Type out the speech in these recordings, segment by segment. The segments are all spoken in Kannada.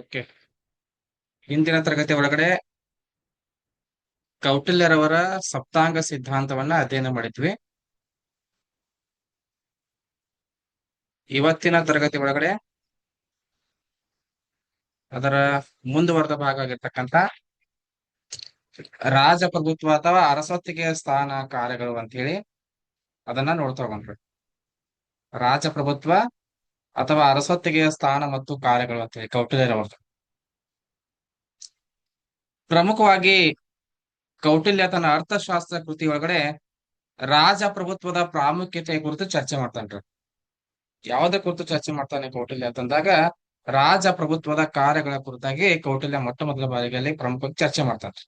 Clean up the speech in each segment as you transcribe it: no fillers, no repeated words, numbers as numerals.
ಓಕೆ. ಹಿಂದಿನ ತರಗತಿ ಒಳಗಡೆ ಕೌಟಿಲ್ಯರವರ ಸಪ್ತಾಂಗ ಸಿದ್ಧಾಂತವನ್ನ ಅಧ್ಯಯನ ಮಾಡಿದ್ವಿ. ಇವತ್ತಿನ ತರಗತಿ ಒಳಗಡೆ ಅದರ ಮುಂದುವರೆದ ಭಾಗ ಆಗಿರ್ತಕ್ಕಂಥ ರಾಜಪ್ರಭುತ್ವ ಅಥವಾ ಅರಸೊತ್ತಿಗೆಯ ಸ್ಥಾನ ಕಾರ್ಯಗಳು ಅಂತ ಹೇಳಿ ಅದನ್ನ ನೋಡ್ತಾ ಹೋಗೋಣ. ರಾಜಪ್ರಭುತ್ವ ಅಥವಾ ಅರಸೊತ್ತಿಗೆಯ ಸ್ಥಾನ ಮತ್ತು ಕಾರ್ಯಗಳು ಅಂತ ಹೇಳಿ ಕೌಟಿಲ್ಯರವರದು. ಪ್ರಮುಖವಾಗಿ ಕೌಟಿಲ್ಯ ತನ್ನ ಅರ್ಥಶಾಸ್ತ್ರ ಕೃತಿ ಒಳಗಡೆ ರಾಜಪ್ರಭುತ್ವದ ಪ್ರಾಮುಖ್ಯತೆ ಕುರಿತು ಚರ್ಚೆ ಮಾಡ್ತಾನ್ರಿ. ಯಾವುದೇ ಕುರಿತು ಚರ್ಚೆ ಮಾಡ್ತಾನೆ ಕೌಟಿಲ್ಯ ಅಂತಂದಾಗ ರಾಜಪ್ರಭುತ್ವದ ಕಾರ್ಯಗಳ ಕುರಿತಾಗಿ ಕೌಟಿಲ್ಯ ಮೊಟ್ಟ ಮೊದಲ ಬಾರಿಯಲ್ಲಿ ಪ್ರಮುಖವಾಗಿ ಚರ್ಚೆ ಮಾಡ್ತಾನೆ.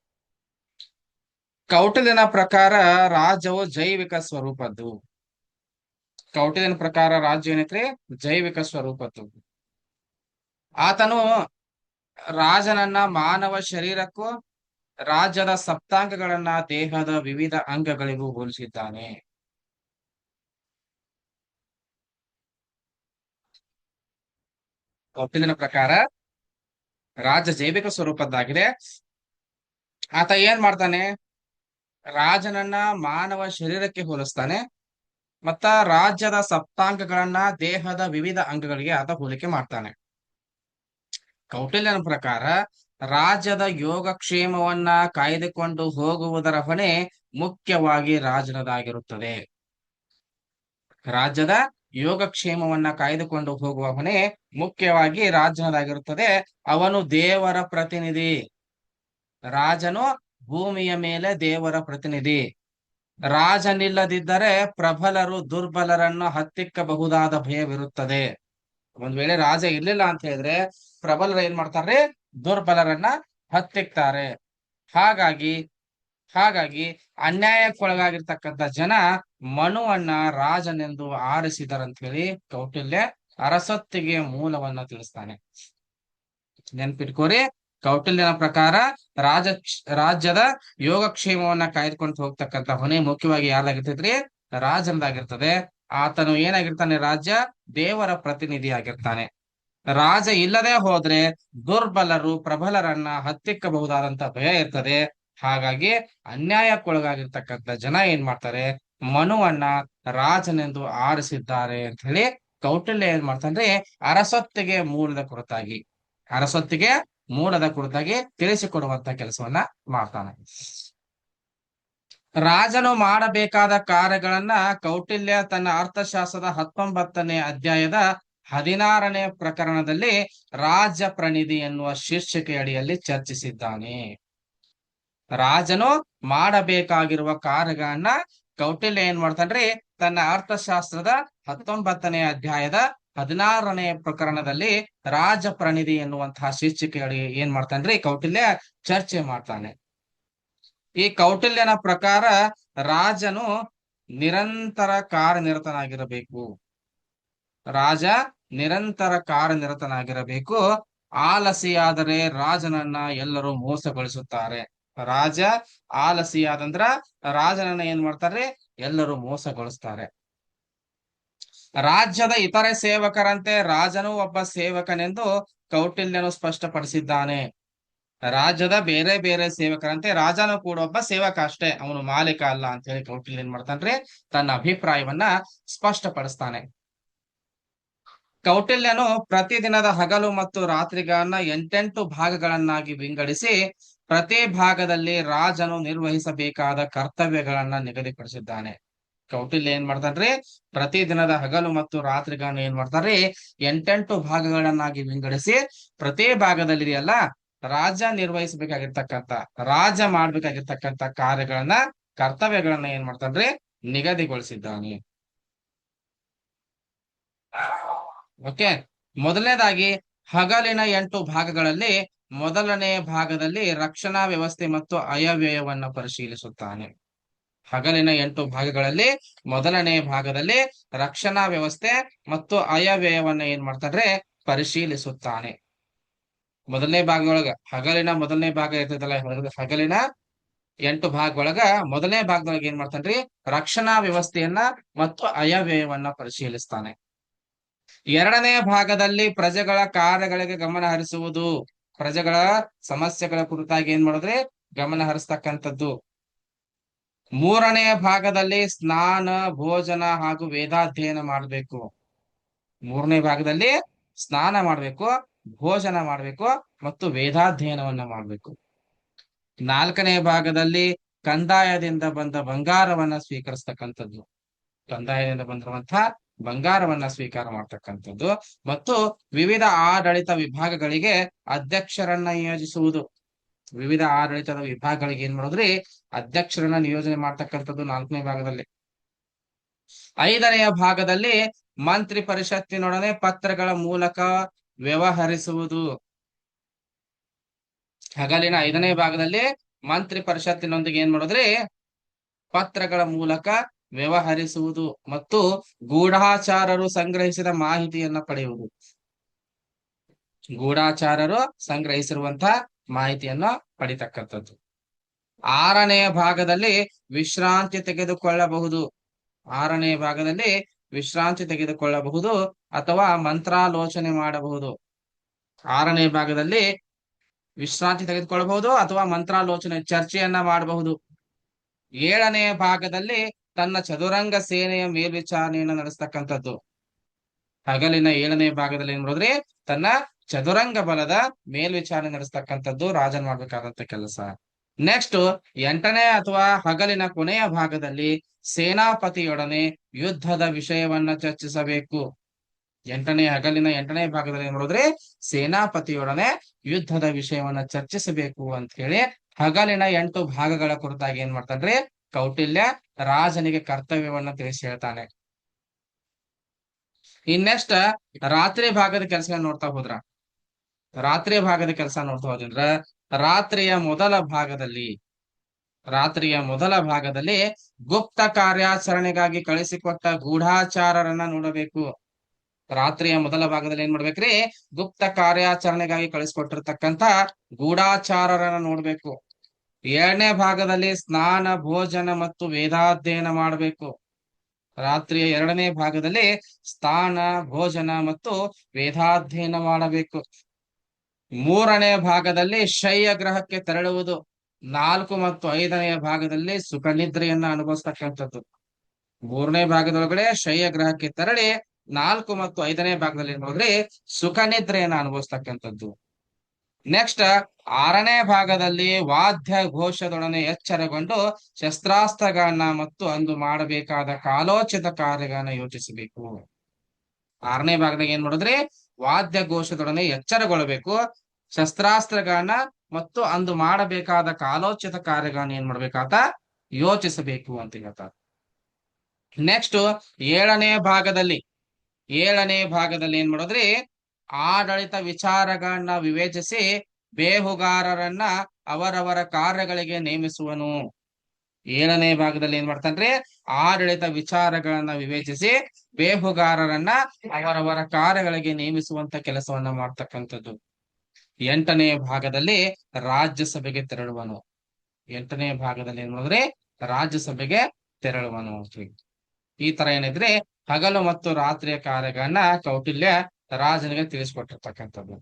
ಕೌಟಿಲ್ಯನ ಪ್ರಕಾರ ರಾಜ್ಯವು ಜೈವಿಕ ಸ್ವರೂಪದ್ದು. ಕೌಟಿಲ್ಯನ ಪ್ರಕಾರ ರಾಜ್ಯ ಏನೈತ್ರಿ? ಜೈವಿಕ ಸ್ವರೂಪದ್ದು. ಆತನು ರಾಜನನ್ನ ಮಾನವ ಶರೀರಕ್ಕೂ ರಾಜ್ಯದ ಸಪ್ತಾಂಗಗಳನ್ನ ದೇಹದ ವಿವಿಧ ಅಂಗಗಳಿಗೂ ಹೋಲಿಸಿದ್ದಾನೆ. ಕೌಟಿಲ್ಯನ ಪ್ರಕಾರ ರಾಜ್ಯ ಜೈವಿಕ ಸ್ವರೂಪದ್ದಾಗಿದೆ. ಆತ ಏನ್ ಮಾಡ್ತಾನೆ? ರಾಜನನ್ನ ಮಾನವ ಶರೀರಕ್ಕೆ ಹೋಲಿಸ್ತಾನೆ, ಮತ್ತ ರಾಜ್ಯದ ಸಪ್ತಾಂಗಗಳನ್ನ ದೇಹದ ವಿವಿಧ ಅಂಗಗಳಿಗೆ ಆತ ಹೋಲಿಕೆ ಮಾಡ್ತಾನೆ. ಕೌಟಿಲ್ಯನ ಪ್ರಕಾರ ರಾಜ್ಯದ ಯೋಗಕ್ಷೇಮವನ್ನ ಕಾಯ್ದುಕೊಂಡು ಹೋಗುವುದರ ಹೊಣೆ ಮುಖ್ಯವಾಗಿ ರಾಜನದಾಗಿರುತ್ತದೆ. ರಾಜ್ಯದ ಯೋಗಕ್ಷೇಮವನ್ನ ಕಾಯ್ದುಕೊಂಡು ಹೋಗುವ ಹೊಣೆ ಮುಖ್ಯವಾಗಿ ರಾಜನದಾಗಿರುತ್ತದೆ. ಅವನು ದೇವರ ಪ್ರತಿನಿಧಿ. ರಾಜನು ಭೂಮಿಯ ಮೇಲೆ ದೇವರ ಪ್ರತಿನಿಧಿ. ರಾಜನಿಲ್ಲದಿದ್ದರೆ ಪ್ರಬಲರು ದುರ್ಬಲರನ್ನು ಹತ್ತಿಕ್ಕಬಹುದಾದ ಭಯವಿರುತ್ತದೆ. ಒಂದ್ ವೇಳೆ ರಾಜ ಇರ್ಲಿಲ್ಲ ಅಂತ ಹೇಳಿದ್ರೆ ಪ್ರಬಲರು ಏನ್ ಮಾಡ್ತಾರೆ? ದುರ್ಬಲರನ್ನ ಹತ್ತಿಕ್ತಾರೆ. ಹಾಗಾಗಿ ಹಾಗಾಗಿ ಅನ್ಯಾಯಕ್ಕೊಳಗಾಗಿರ್ತಕ್ಕಂಥ ಜನ ಮನುವನ್ನ ರಾಜನೆಂದು ಆರಿಸಿದರಂತ ಹೇಳಿ ಕೌಟಿಲ್ಯ ಅರಸೊತ್ತಿಗೆಯ ಮೂಲವನ್ನ ತಿಳಿಸ್ತಾನೆ. ನೆನ್ಪಿಟ್ಕೋರಿ, ಕೌಟಿಲ್ಯನ ಪ್ರಕಾರ ರಾಜ್ಯದ ಯೋಗಕ್ಷೇಮವನ್ನ ಕಾಯ್ದುಕೊಂಡು ಹೋಗ್ತಕ್ಕಂಥ ಹೊಣೆ ಮುಖ್ಯವಾಗಿ ಯಾರ್ದಾಗಿರ್ತೈತ್ರಿ? ರಾಜನದಾಗಿರ್ತದೆ. ಆತನು ಏನಾಗಿರ್ತಾನೆ? ರಾಜ್ಯ ದೇವರ ಪ್ರತಿನಿಧಿ ಆಗಿರ್ತಾನೆ. ರಾಜ ಇಲ್ಲದೆ ಹೋದ್ರೆ ದುರ್ಬಲರು ಪ್ರಬಲರನ್ನ ಹತ್ತಿಕ್ಕಬಹುದಾದಂತ ಭಯ ಇರ್ತದೆ. ಹಾಗಾಗಿ ಅನ್ಯಾಯಕ್ಕೊಳಗಾಗಿರ್ತಕ್ಕಂಥ ಜನ ಏನ್ ಮಾಡ್ತಾರೆ? ಮನುವನ್ನ ರಾಜನೆಂದು ಆರಿಸಿದ್ದಾರೆ ಅಂತ ಹೇಳಿ ಕೌಟಿಲ್ಯ ಏನ್ ಮಾಡ್ತಾನ್ರಿ? ಅರಸೊತ್ತಿಗೆ ಮೂಲದ ಕುರಿತಾಗಿ ತಿಳಿಸಿಕೊಡುವಂತ ಕೆಲಸವನ್ನ ಮಾಡ್ತಾನೆ. ರಾಜನು ಮಾಡಬೇಕಾದ ಕಾರ್ಯಗಳನ್ನ ಕೌಟಿಲ್ಯ ತನ್ನ ಅರ್ಥಶಾಸ್ತ್ರದ 19ನೇ ಅಧ್ಯಾಯದ 16ನೇ ಪ್ರಕರಣದಲ್ಲಿ ರಾಜ್ಯ ಪ್ರಣಿಧಿ ಎನ್ನುವ ಶೀರ್ಷಿಕೆ ಅಡಿಯಲ್ಲಿ ಚರ್ಚಿಸಿದ್ದಾನೆ. ರಾಜನು ಮಾಡಬೇಕಾಗಿರುವ ಕಾರ್ಯಗಳನ್ನ ಕೌಟಿಲ್ಯ ಏನ್ ಮಾಡ್ತಾನ್ರಿ? ತನ್ನ ಅರ್ಥಶಾಸ್ತ್ರದ 19ನೇ ಅಧ್ಯಾಯದ 16ನೇ ಪ್ರಕರಣದಲ್ಲಿ ರಾಜ ಪ್ರಣಿಧಿ ಎನ್ನುವಂತಹ ಶೀರ್ಷಿಕೆ ಅಡಿ ಏನ್ ಮಾಡ್ತಾನ್ರಿ? ಕೌಟಿಲ್ಯ ಚರ್ಚೆ ಮಾಡ್ತಾನೆ. ಈ ಕೌಟಿಲ್ಯನ ಪ್ರಕಾರ ರಾಜನು ನಿರಂತರ ಕಾರ್ಯನಿರತನಾಗಿರಬೇಕು. ರಾಜ ನಿರಂತರ ಕಾರ್ಯನಿರತನಾಗಿರಬೇಕು. ಆಲಸಿಯಾದರೆ ರಾಜನನ್ನ ಎಲ್ಲರೂ ಮೋಸಗೊಳಿಸುತ್ತಾರೆ. ರಾಜ ಆಲಸಿಯಾದಂದ್ರ ರಾಜನನ್ನ ಏನ್ ಮಾಡ್ತಾರೆ? ಎಲ್ಲರೂ ಮೋಸಗೊಳಿಸ್ತಾರೆ. ರಾಜ್ಯದ ಇತರೆ ಸೇವಕರಂತೆ ರಾಜನು ಒಬ್ಬ ಸೇವಕನೆಂದು ಕೌಟಿಲ್ಯನು ಸ್ಪಷ್ಟಪಡಿಸಿದ್ದಾನೆ. ರಾಜ್ಯದ ಬೇರೆ ಬೇರೆ ಸೇವಕರಂತೆ ರಾಜನು ಕೂಡ ಒಬ್ಬ ಸೇವಕ ಅಷ್ಟೇ, ಅವನು ಮಾಲೀಕ ಅಲ್ಲ ಅಂತ ಹೇಳಿ ಕೌಟಿಲ್ಯ ಏನ್ ಮಾಡ್ತಾನ್ರಿ? ತನ್ನ ಅಭಿಪ್ರಾಯವನ್ನ ಸ್ಪಷ್ಟಪಡಿಸ್ತಾನೆ. ಕೌಟಿಲ್ಯನು ಪ್ರತಿದಿನದ ಹಗಲು ಮತ್ತು ರಾತ್ರಿಗಳನ್ನ 8 ಭಾಗಗಳನ್ನಾಗಿ ವಿಂಗಡಿಸಿ ಪ್ರತಿ ಭಾಗದಲ್ಲಿ ರಾಜನು ನಿರ್ವಹಿಸಬೇಕಾದ ಕರ್ತವ್ಯಗಳನ್ನ ನಿಗದಿಪಡಿಸಿದ್ದಾನೆ. ಕೌಟಿಲ್ಯ ಏನ್ ಮಾಡ್ತಾನ್ರಿ? ಪ್ರತಿದಿನದ ಹಗಲು ಮತ್ತು ರಾತ್ರಿಗಳನ್ನ ಏನ್ ಮಾಡ್ತಾರ್ರಿ? 8 ಭಾಗಗಳನ್ನಾಗಿ ವಿಂಗಡಿಸಿ ಪ್ರತಿ ಭಾಗದಲ್ಲಿ ಇದೆಯಲ್ಲ, ರಾಜ ನಿರ್ವಹಿಸಬೇಕಾಗಿರ್ತಕ್ಕಂಥ, ರಾಜ ಮಾಡ್ಬೇಕಾಗಿರ್ತಕ್ಕಂಥ ಕಾರ್ಯಗಳನ್ನ, ಕರ್ತವ್ಯಗಳನ್ನ ಏನ್ ಮಾಡ್ತಾನ್ರಿ? ನಿಗದಿಗೊಳಿಸಿದ್ದಾನೆ. ಓಕೆ. ಮೊದಲನೇದಾಗಿ ಹಗಲಿನ 8 ಭಾಗಗಳಲ್ಲಿ ಮೊದಲನೇ ಭಾಗದಲ್ಲಿ ರಕ್ಷಣಾ ವ್ಯವಸ್ಥೆ ಮತ್ತು ಆಯವ್ಯಯವನ್ನ ಪರಿಶೀಲಿಸುತ್ತಾನೆ. ಹಗಲಿನ 8 ಭಾಗಗಳಲ್ಲಿ ಮೊದಲನೇ ಭಾಗದಲ್ಲಿ ರಕ್ಷಣಾ ವ್ಯವಸ್ಥೆ ಮತ್ತು ಆಯವ್ಯಯವನ್ನ ಏನ್ ಮಾಡ್ತಾನ್ರಿ? ಪರಿಶೀಲಿಸುತ್ತಾನೆ. ಮೊದಲನೇ ಭಾಗದೊಳಗ ಹಗಲಿನ ಮೊದಲನೇ ಭಾಗ ಇರ್ತದಲ್ಲ, ಹಗಲಿನ 8 ಭಾಗದೊಳಗ ಮೊದಲನೇ ಭಾಗದೊಳಗೆ ಏನ್ ಮಾಡ್ತಾನ್ರಿ? ರಕ್ಷಣಾ ವ್ಯವಸ್ಥೆಯನ್ನ ಮತ್ತು ಆಯವ್ಯಯವನ್ನ ಪರಿಶೀಲಿಸ್ತಾನೆ. ಎರಡನೇ ಭಾಗದಲ್ಲಿ ಪ್ರಜೆಗಳ ಕಾರ್ಯಗಳಿಗೆ ಗಮನ ಹರಿಸುವುದು, ಪ್ರಜೆಗಳ ಸಮಸ್ಯೆಗಳ ಕುರಿತಾಗಿ ಏನ್ ಮಾಡಿದ್ರೆ ಗಮನ ಹರಿಸ್ತಕ್ಕಂಥದ್ದು. ಮೂರನೇ ಭಾಗದಲ್ಲಿ ಸ್ನಾನ, ಭೋಜನ ಹಾಗೂ ವೇದಾಧ್ಯಯನ ಮಾಡಬೇಕು. ಮೂರನೇ ಭಾಗದಲ್ಲಿ ಸ್ನಾನ ಮಾಡಬೇಕು, ಭೋಜನ ಮಾಡಬೇಕು ಮತ್ತು ವೇದಾಧ್ಯಯನವನ್ನ ಮಾಡಬೇಕು. ನಾಲ್ಕನೇ ಭಾಗದಲ್ಲಿ ಕಂದಾಯದಿಂದ ಬಂದ ಬಂಗಾರವನ್ನ ಸ್ವೀಕರಿಸ್ತಕ್ಕಂಥದ್ದು, ಕಂದಾಯದಿಂದ ಬಂದಿರುವಂತಹ ಬಂಗಾರವನ್ನ ಸ್ವೀಕಾರ ಮಾಡ್ತಕ್ಕಂಥದ್ದು ಮತ್ತು ವಿವಿಧ ಆಡಳಿತ ವಿಭಾಗಗಳಿಗೆ ಅಧ್ಯಕ್ಷರನ್ನ ನಿಯೋಜಿಸುವುದು. ವಿವಿಧ ಆಡಳಿತದ ವಿಭಾಗಗಳಿಗೆ ಏನ್ ಮಾಡೋದ್ರಿ ಅಧ್ಯಕ್ಷರನ್ನ ನಿಯೋಜನೆ ಮಾಡ್ತಕ್ಕಂಥದ್ದು ನಾಲ್ಕನೇ ಭಾಗದಲ್ಲಿ. ಐದನೆಯ ಭಾಗದಲ್ಲಿ ಮಂತ್ರಿ ಪರಿಷತ್ತಿನೊಡನೆ ಪತ್ರಗಳ ಮೂಲಕ ವ್ಯವಹರಿಸುವುದು. ಹಗಲಿನ ಐದನೇ ಭಾಗದಲ್ಲಿ ಮಂತ್ರಿ ಪರಿಷತ್ತಿನೊಂದಿಗೆ ಏನ್ ಮಾಡೋದ್ರಿ ಪತ್ರಗಳ ಮೂಲಕ ವ್ಯವಹರಿಸುವುದು ಮತ್ತು ಗೂಢಾಚಾರರು ಸಂಗ್ರಹಿಸಿದ ಮಾಹಿತಿಯನ್ನ ಪಡೆಯುವುದು. ಗೂಢಾಚಾರರು ಸಂಗ್ರಹಿಸಿರುವಂತಹ ಮಾಹಿತಿಯನ್ನ ಪಡಿತಕ್ಕಂಥದ್ದು. ಆರನೆಯ ಭಾಗದಲ್ಲಿ ವಿಶ್ರಾಂತಿ ತೆಗೆದುಕೊಳ್ಳಬಹುದು. ಆರನೇ ಭಾಗದಲ್ಲಿ ವಿಶ್ರಾಂತಿ ತೆಗೆದುಕೊಳ್ಳಬಹುದು ಅಥವಾ ಮಂತ್ರಾಲೋಚನೆ ಮಾಡಬಹುದು. ಆರನೇ ಭಾಗದಲ್ಲಿ ವಿಶ್ರಾಂತಿ ತೆಗೆದುಕೊಳ್ಳಬಹುದು ಅಥವಾ ಮಂತ್ರಾಲೋಚನೆ ಚರ್ಚೆಯನ್ನ ಮಾಡಬಹುದು. ಏಳನೇ ಭಾಗದಲ್ಲಿ ತನ್ನ ಚದುರಂಗ ಸೇನೆಯ ಮೇಲ್ವಿಚಾರಣೆಯನ್ನು ನಡೆಸ್ತಕ್ಕಂಥದ್ದು. ಹಗಲಿನ ಏಳನೇ ಭಾಗದಲ್ಲಿ ಏನ್ ಮಾಡಿದ್ರಿ ತನ್ನ ಚದುರಂಗ ಬಲದ ಮೇಲ್ವಿಚಾರಣೆ ನಡೆಸ್ತಕ್ಕಂಥದ್ದು ರಾಜನ್ ಮಾಡ್ಬೇಕಾದಂತ ಕೆಲಸ. ನೆಕ್ಸ್ಟ್ ಎಂಟನೇ ಅಥವಾ ಹಗಲಿನ ಕೊನೆಯ ಭಾಗದಲ್ಲಿ ಸೇನಾಪತಿಯೊಡನೆ ಯುದ್ಧದ ವಿಷಯವನ್ನ ಚರ್ಚಿಸಬೇಕು. ಹಗಲಿನ ಎಂಟನೇ ಭಾಗದಲ್ಲಿ ಏನ್ ಮಾಡಿದ್ರಿ ಸೇನಾಪತಿಯೊಡನೆ ಯುದ್ಧದ ವಿಷಯವನ್ನ ಚರ್ಚಿಸಬೇಕು ಅಂತ ಹೇಳಿ ಹಗಲಿನ 8 ಭಾಗಗಳ ಕುರಿತಾಗಿ ಏನ್ ಮಾಡ್ತಾನ್ರಿ ಕೌಟಿಲ್ಯ ರಾಜನಿಗೆ ಕರ್ತವ್ಯವನ್ನ ತಿಳಿಸಿ ಹೇಳ್ತಾನೆ. ಇನ್ನೆಷ್ಟ ರಾತ್ರಿ ಭಾಗದ ಕೆಲಸ ನೋಡ್ತಾ ಹೋದ್ರ ರಾತ್ರಿಯ ಮೊದಲ ಭಾಗದಲ್ಲಿ ಗುಪ್ತ ಕಾರ್ಯಾಚರಣೆಗಾಗಿ ಕಳಿಸಿಕೊಟ್ಟ ಗೂಢಾಚಾರರನ್ನ ನೋಡಬೇಕು. ರಾತ್ರಿಯ ಮೊದಲ ಭಾಗದಲ್ಲಿ ಏನ್ ಮಾಡ್ಬೇಕ್ರಿ ಗುಪ್ತ ಕಾರ್ಯಾಚರಣೆಗಾಗಿ ಕಳಿಸಿಕೊಟ್ಟಿರ್ತಕ್ಕಂತ ಗೂಢಾಚಾರರನ್ನ ನೋಡ್ಬೇಕು. ಏಳನೇ ಭಾಗದಲ್ಲಿ ಸ್ನಾನ, ಭೋಜನ ಮತ್ತು ವೇದಾಧ್ಯಯನ ಮಾಡಬೇಕು. ರಾತ್ರಿಯ ಎರಡನೇ ಭಾಗದಲ್ಲಿ ಸ್ನಾನ, ಭೋಜನ ಮತ್ತು ವೇದಾಧ್ಯಯನ ಮಾಡಬೇಕು. ಮೂರನೇ ಭಾಗದಲ್ಲಿ ಶಯ್ಯ ಗ್ರಹಕ್ಕೆ ತೆರಳುವುದು. 4 ಮತ್ತು 5ನೇ ಭಾಗದಲ್ಲಿ ಸುಖ ನಿದ್ರೆಯನ್ನ ಅನುಭವಿಸ್ತಕ್ಕಂಥದ್ದು. ಮೂರನೇ ಭಾಗದೊಳಗಡೆ ಶಯ್ಯ ಗ್ರಹಕ್ಕೆ ತೆರಳಿ 4 ಮತ್ತು 5ನೇ ಭಾಗದಲ್ಲಿ ನೋಡ್ರಿ ಸುಖ ನಿದ್ರೆಯನ್ನ ಅನುಭವಿಸ್ತಕ್ಕಂಥದ್ದು. ನೆಕ್ಸ್ಟ್ 6ನೇ ಭಾಗದಲ್ಲಿ ವಾದ್ಯ ಘೋಷದೊಡನೆ ಎಚ್ಚರಗೊಂಡು ಶಸ್ತ್ರಾಸ್ತ್ರಗಳನ್ನ ಮತ್ತು ಅಂದು ಮಾಡಬೇಕಾದ ಕಾಲೋಚಿತ ಕಾರ್ಯಗಳನ್ನ ಯೋಚಿಸಬೇಕು. 6ನೇ ಭಾಗದಾಗ ಏನ್ ಮಾಡಿದ್ರಿ ವಾದ್ಯ ಘೋಷದೊಡನೆ ಎಚ್ಚರಗೊಳ್ಳಬೇಕು, ಶಸ್ತ್ರಾಸ್ತ್ರಗಳನ್ನ ಮತ್ತು ಅಂದು ಮಾಡಬೇಕಾದ ಕಾಲೋಚಿತ ಕಾರ್ಯಗಳನ್ನ ಏನ್ ಮಾಡ್ಬೇಕಾತ ಯೋಚಿಸಬೇಕು ಅಂತ ಹೇಳ್ತಾರೆ. ನೆಕ್ಸ್ಟ್ 7ನೇ ಭಾಗದಲ್ಲಿ ಏನ್ ಮಾಡೋದ್ರಿ ಆಡಳಿತ ವಿಚಾರಗಳನ್ನ ವಿವೇಚಿಸಿ ಬೇಹುಗಾರರನ್ನ ಅವರವರ ಕಾರ್ಯಗಳಿಗೆ ನೇಮಿಸುವನು. 7ನೇ ಭಾಗದಲ್ಲಿ ಏನ್ ಮಾಡ್ತಾನ್ರಿ ಆಡಳಿತ ವಿಚಾರಗಳನ್ನ ವಿವೇಚಿಸಿ ಬೇಹುಗಾರರನ್ನ ಅವರವರ ಕಾರ್ಯಗಳಿಗೆ ನೇಮಿಸುವಂತ ಕೆಲಸವನ್ನ ಮಾಡ್ತಕ್ಕಂಥದ್ದು. 8ನೇ ಭಾಗದಲ್ಲಿ ರಾಜ್ಯಸಭೆಗೆ ತೆರಳುವನು. 8ನೇ ಭಾಗದಲ್ಲಿ ಏನ್ ಮಾಡಿದ್ರೆ ರಾಜ್ಯಸಭೆಗೆ ತೆರಳುವನು. ಈ ತರ ಏನಿದ್ರೆ ಹಗಲು ಮತ್ತು ರಾತ್ರಿಯ ಕಾರ್ಯಗಳನ್ನ ಕೌಟಿಲ್ಯ ರಾಜನಿಗೆ ತಿಳಿಸ್ಕೊಟ್ಟಿರ್ತಕ್ಕಂಥದ್ದು.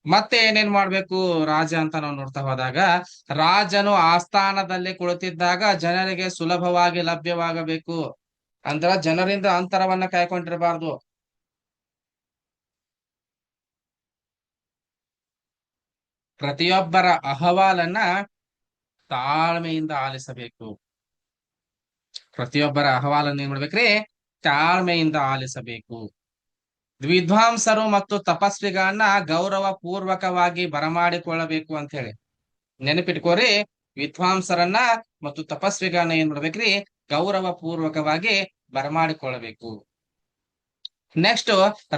ಮತ್ತೆ ಏನೇನ್ ಮಾಡ್ಬೇಕು ರಾಜ ಅಂತ ನಾವು ನೋಡ್ತಾ ಹೋದಾಗ, ರಾಜನು ಆಸ್ಥಾನದಲ್ಲಿ ಕುಳಿತಿದ್ದಾಗ ಜನರಿಗೆ ಸುಲಭವಾಗಿ ಲಭ್ಯವಾಗಬೇಕು. ಅಂದ್ರ ಜನರಿಂದ ಅಂತರವನ್ನ ಕಾಯ್ಕೊಂಡಿರಬಾರ್ದು. ಪ್ರತಿಯೊಬ್ಬರ ಅಹವಾಲನ್ನ ತಾಳ್ಮೆಯಿಂದ ಆಲಿಸಬೇಕು. ಪ್ರತಿಯೊಬ್ಬರ ಅಹವಾಲನ್ನ ಏನ್ ಮಾಡ್ಬೇಕ್ರಿ ತಾಳ್ಮೆಯಿಂದ ಆಲಿಸಬೇಕು. ವಿದ್ವಾಂಸರು ಮತ್ತು ತಪಸ್ವಿಗಳನ್ನ ಗೌರವ ಪೂರ್ವಕವಾಗಿ ಬರಮಾಡಿಕೊಳ್ಳಬೇಕು ಅಂತ ಹೇಳಿ ನೆನಪಿಟ್ಕೋರಿ. ವಿದ್ವಾಂಸರನ್ನ ಮತ್ತು ತಪಸ್ವಿಗಳನ್ನ ಏನ್ ಮಾಡ್ಬೇಕ್ರಿ ಗೌರವ ಪೂರ್ವಕವಾಗಿ ಬರಮಾಡಿಕೊಳ್ಳಬೇಕು. ನೆಕ್ಸ್ಟ್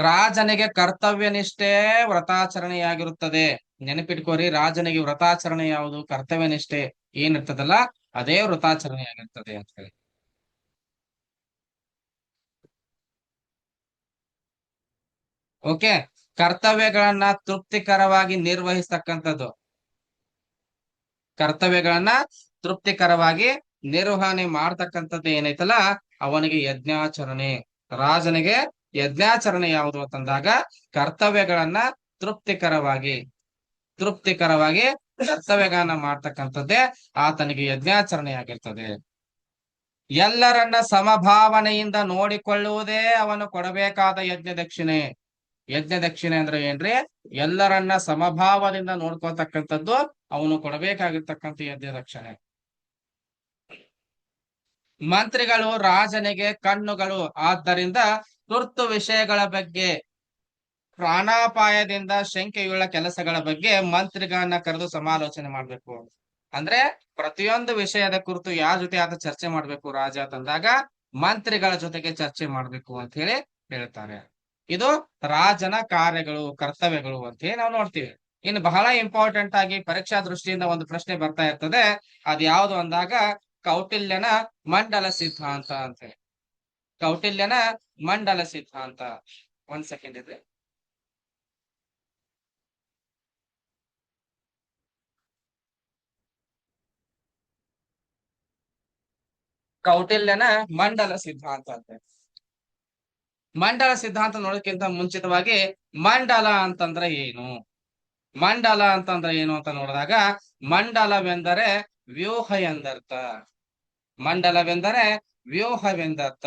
ರಾಜನಿಗೆ ಕರ್ತವ್ಯ ನಿಷ್ಠೆ ವ್ರತಾಚರಣೆಯಾಗಿರುತ್ತದೆ. ನೆನಪಿಟ್ಕೋರಿ, ರಾಜನಿಗೆ ವ್ರತಾಚರಣೆ ಯಾವುದು ಕರ್ತವ್ಯ ನಿಷ್ಠೆ ಏನಿರ್ತದಲ್ಲ ಅದೇ ವ್ರತಾಚರಣೆಯಾಗಿರ್ತದೆ ಅಂತ ಹೇಳಿ. ಓಕೆ, ಕರ್ತವ್ಯಗಳನ್ನ ತೃಪ್ತಿಕರವಾಗಿ ನಿರ್ವಹಿಸ್ತಕ್ಕಂಥದ್ದು. ಕರ್ತವ್ಯಗಳನ್ನ ತೃಪ್ತಿಕರವಾಗಿ ನಿರ್ವಹಣೆ ಮಾಡ್ತಕ್ಕಂಥದ್ದು ಏನೈತಲ್ಲ ಅವನಿಗೆ ಯಜ್ಞಾಚರಣೆ. ರಾಜನಿಗೆ ಯಜ್ಞಾಚರಣೆ ಯಾವುದು ಅಂತಂದಾಗ ಕರ್ತವ್ಯಗಳನ್ನ ತೃಪ್ತಿಕರವಾಗಿ ತೃಪ್ತಿಕರವಾಗಿ ಕರ್ತವ್ಯಗಳನ್ನ ಮಾಡ್ತಕ್ಕಂಥದ್ದೇ ಆತನಿಗೆ ಯಜ್ಞಾಚರಣೆ ಆಗಿರ್ತದೆ. ಎಲ್ಲರನ್ನ ಸಮಭಾವನೆಯಿಂದ ನೋಡಿಕೊಳ್ಳುವುದೇ ಅವನು ಕೊಡಬೇಕಾದ ಯಜ್ಞ ದಕ್ಷಿಣೆ. ಯಜ್ಞ ದಕ್ಷಿಣೆ ಅಂದ್ರೆ ಏನ್ರಿ? ಎಲ್ಲರನ್ನ ಸಮಭಾವದಿಂದ ನೋಡ್ಕೊಳ್ತಕ್ಕಂಥದ್ದು ಅವನು ಕೊಡಬೇಕಾಗಿರ್ತಕ್ಕಂಥ ಯಜ್ಞ ದಕ್ಷಿಣೆ. ಮಂತ್ರಿಗಳು ರಾಜನಿಗೆ ಕಣ್ಣುಗಳು, ಆದ್ದರಿಂದ ತುರ್ತು ವಿಷಯಗಳ ಬಗ್ಗೆ, ಪ್ರಾಣಾಪಾಯದಿಂದ ಶಂಕೆಯುಳ್ಳ ಕೆಲಸಗಳ ಬಗ್ಗೆ ಮಂತ್ರಿಗಳನ್ನ ಕರೆದು ಸಮಾಲೋಚನೆ ಮಾಡ್ಬೇಕು. ಅಂದ್ರೆ ಪ್ರತಿಯೊಂದು ವಿಷಯದ ಕುರಿತು ಯಾರ ಜೊತೆ ಆತ ಚರ್ಚೆ ಮಾಡ್ಬೇಕು ರಾಜ ತಂದಾಗ ಮಂತ್ರಿಗಳ ಜೊತೆಗೆ ಚರ್ಚೆ ಮಾಡ್ಬೇಕು ಅಂತ ಹೇಳಿ ಹೇಳ್ತಾರೆ. ಇದು ರಾಜನ ಕಾರ್ಯಗಳು, ಕರ್ತವ್ಯಗಳು ಅಂತ ಹೇಳಿ ನಾವು ನೋಡ್ತೀವಿ. ಇನ್ನು ಬಹಳ ಇಂಪಾರ್ಟೆಂಟ್ ಆಗಿ ಪರೀಕ್ಷಾ ದೃಷ್ಟಿಯಿಂದ ಒಂದು ಪ್ರಶ್ನೆ ಬರ್ತಾ ಇರ್ತದೆ. ಅದ್ ಯಾವುದು ಅಂದಾಗ ಕೌಟಿಲ್ಯನ ಮಂಡಲ ಸಿದ್ಧಾಂತ ಅಂತ ಹೇಳಿ. ಕೌಟಿಲ್ಯನ ಮಂಡಲ ಸಿದ್ಧಾಂತ. ಒಂದ್ ಸೆಕೆಂಡ್ ಇದೆ. ಕೌಟಿಲ್ಯನ ಮಂಡಲ ಸಿದ್ಧಾಂತ ಅಂತ. ಮಂಡಲ ಸಿದ್ಧಾಂತ ನೋಡೋಕ್ಕಿಂತ ಮುಂಚಿತವಾಗಿ ಮಂಡಲ ಅಂತಂದ್ರೆ ಏನು, ಮಂಡಲ ಅಂತಂದ್ರೆ ಏನು ಅಂತ ನೋಡಿದಾಗ ಮಂಡಲವೆಂದರೆ ವ್ಯೂಹ ಎಂದರ್ಥ. ಮಂಡಲವೆಂದರೆ ವ್ಯೂಹವೆಂದರ್ಥ.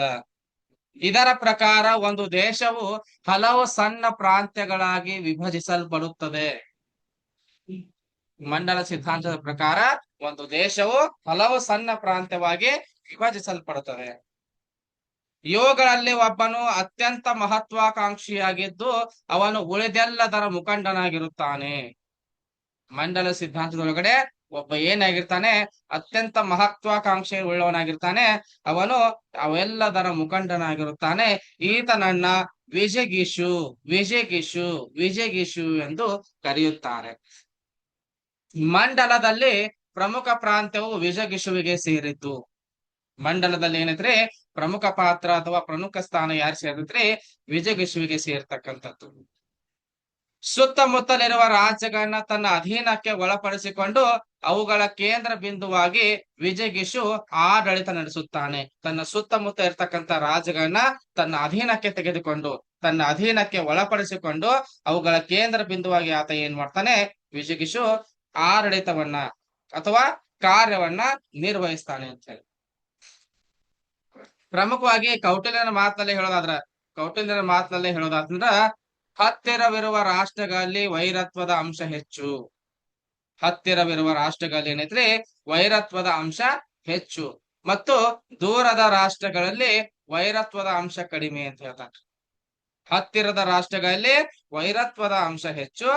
ಇದರ ಪ್ರಕಾರ ಒಂದು ದೇಶವು ಹಲವು ಸಣ್ಣ ಪ್ರಾಂತ್ಯಗಳಾಗಿ ವಿಭಜಿಸಲ್ಪಡುತ್ತದೆ. ಮಂಡಲ ಸಿದ್ಧಾಂತದ ಪ್ರಕಾರ ಒಂದು ದೇಶವು ಹಲವು ಸಣ್ಣ ಪ್ರಾಂತ್ಯವಾಗಿ ವಿಭಜಿಸಲ್ಪಡುತ್ತದೆ. ಇವುಗಳಲ್ಲಿ ಒಬ್ಬನು ಅತ್ಯಂತ ಮಹತ್ವಾಕಾಂಕ್ಷಿಯಾಗಿದ್ದು ಅವನು ಉಳಿದೆಲ್ಲದರ ಮುಖಂಡನಾಗಿರುತ್ತಾನೆ. ಮಂಡಲ ಸಿದ್ಧಾಂತದೊಳಗಡೆ ಒಬ್ಬ ಏನಾಗಿರ್ತಾನೆ? ಅತ್ಯಂತ ಮಹತ್ವಾಕಾಂಕ್ಷೆ ಉಳ್ಳವನಾಗಿರ್ತಾನೆ. ಅವನು ಅವೆಲ್ಲದರ ಮುಖಂಡನಾಗಿರುತ್ತಾನೆ. ಈತನನ್ನ ವಿಜಗಿಷು ವಿಜಗಿಷು ವಿಜಗಿಷು ಎಂದು ಕರೆಯುತ್ತಾರೆ. ಮಂಡಲದಲ್ಲಿ ಪ್ರಮುಖ ಪ್ರಾಂತ್ಯವು ವಿಜಗಿಷುವಿಗೆ ಸೇರಿದ್ದು. ಮಂಡಲದಲ್ಲಿ ಏನೈತ್ರಿ? ಪ್ರಮುಖ ಪಾತ್ರ ಅಥವಾ ಪ್ರಮುಖ ಸ್ಥಾನ ಯಾರು ಸೇರಿದ್ರಿ? ವಿಜಗಿಷುವಿಗೆ ಸೇರ್ತಕ್ಕಂಥದ್ದು. ಸುತ್ತಮುತ್ತಲಿರುವ ರಾಜ್ಯಗಳನ್ನ ತನ್ನ ಅಧೀನಕ್ಕೆ ಒಳಪಡಿಸಿಕೊಂಡು ಅವುಗಳ ಕೇಂದ್ರ ಬಿಂದುವಾಗಿ ವಿಜಗಿಷು ಆಡಳಿತ ನಡೆಸುತ್ತಾನೆ. ತನ್ನ ಸುತ್ತಮುತ್ತ ಇರ್ತಕ್ಕಂಥ ರಾಜ್ಯಗಳನ್ನ ತನ್ನ ಅಧೀನಕ್ಕೆ ತೆಗೆದುಕೊಂಡು, ತನ್ನ ಅಧೀನಕ್ಕೆ ಒಳಪಡಿಸಿಕೊಂಡು ಅವುಗಳ ಕೇಂದ್ರ ಬಿಂದುವಾಗಿ ಆತ ಏನ್ ಮಾಡ್ತಾನೆ? ವಿಜಗಿಷು ಆಡಳಿತವನ್ನ ಅಥವಾ ಕಾರ್ಯವನ್ನ ನಿರ್ವಹಿಸ್ತಾನೆ ಅಂತ ಹೇಳಿ. ಪ್ರಮುಖವಾಗಿ ಕೌಟಿಲ್ಯನ ಮಾತಿನಲ್ಲಿ ಹೇಳೋದಾದ್ರ ಹತ್ತಿರವಿರುವ ರಾಷ್ಟ್ರಗಳಲ್ಲಿ ವೈರತ್ವದ ಅಂಶ ಹೆಚ್ಚು. ಹತ್ತಿರವಿರುವ ರಾಷ್ಟ್ರಗಳಲ್ಲಿ ಏನೈತ್ರಿ? ವೈರತ್ವದ ಅಂಶ ಹೆಚ್ಚು. ಮತ್ತು ದೂರದ ರಾಷ್ಟ್ರಗಳಲ್ಲಿ ವೈರತ್ವದ ಅಂಶ ಕಡಿಮೆ ಅಂತ ಹೇಳ್ತಾರೆ. ಹತ್ತಿರದ ರಾಷ್ಟ್ರಗಳಲ್ಲಿ ವೈರತ್ವದ ಅಂಶ ಹೆಚ್ಚು,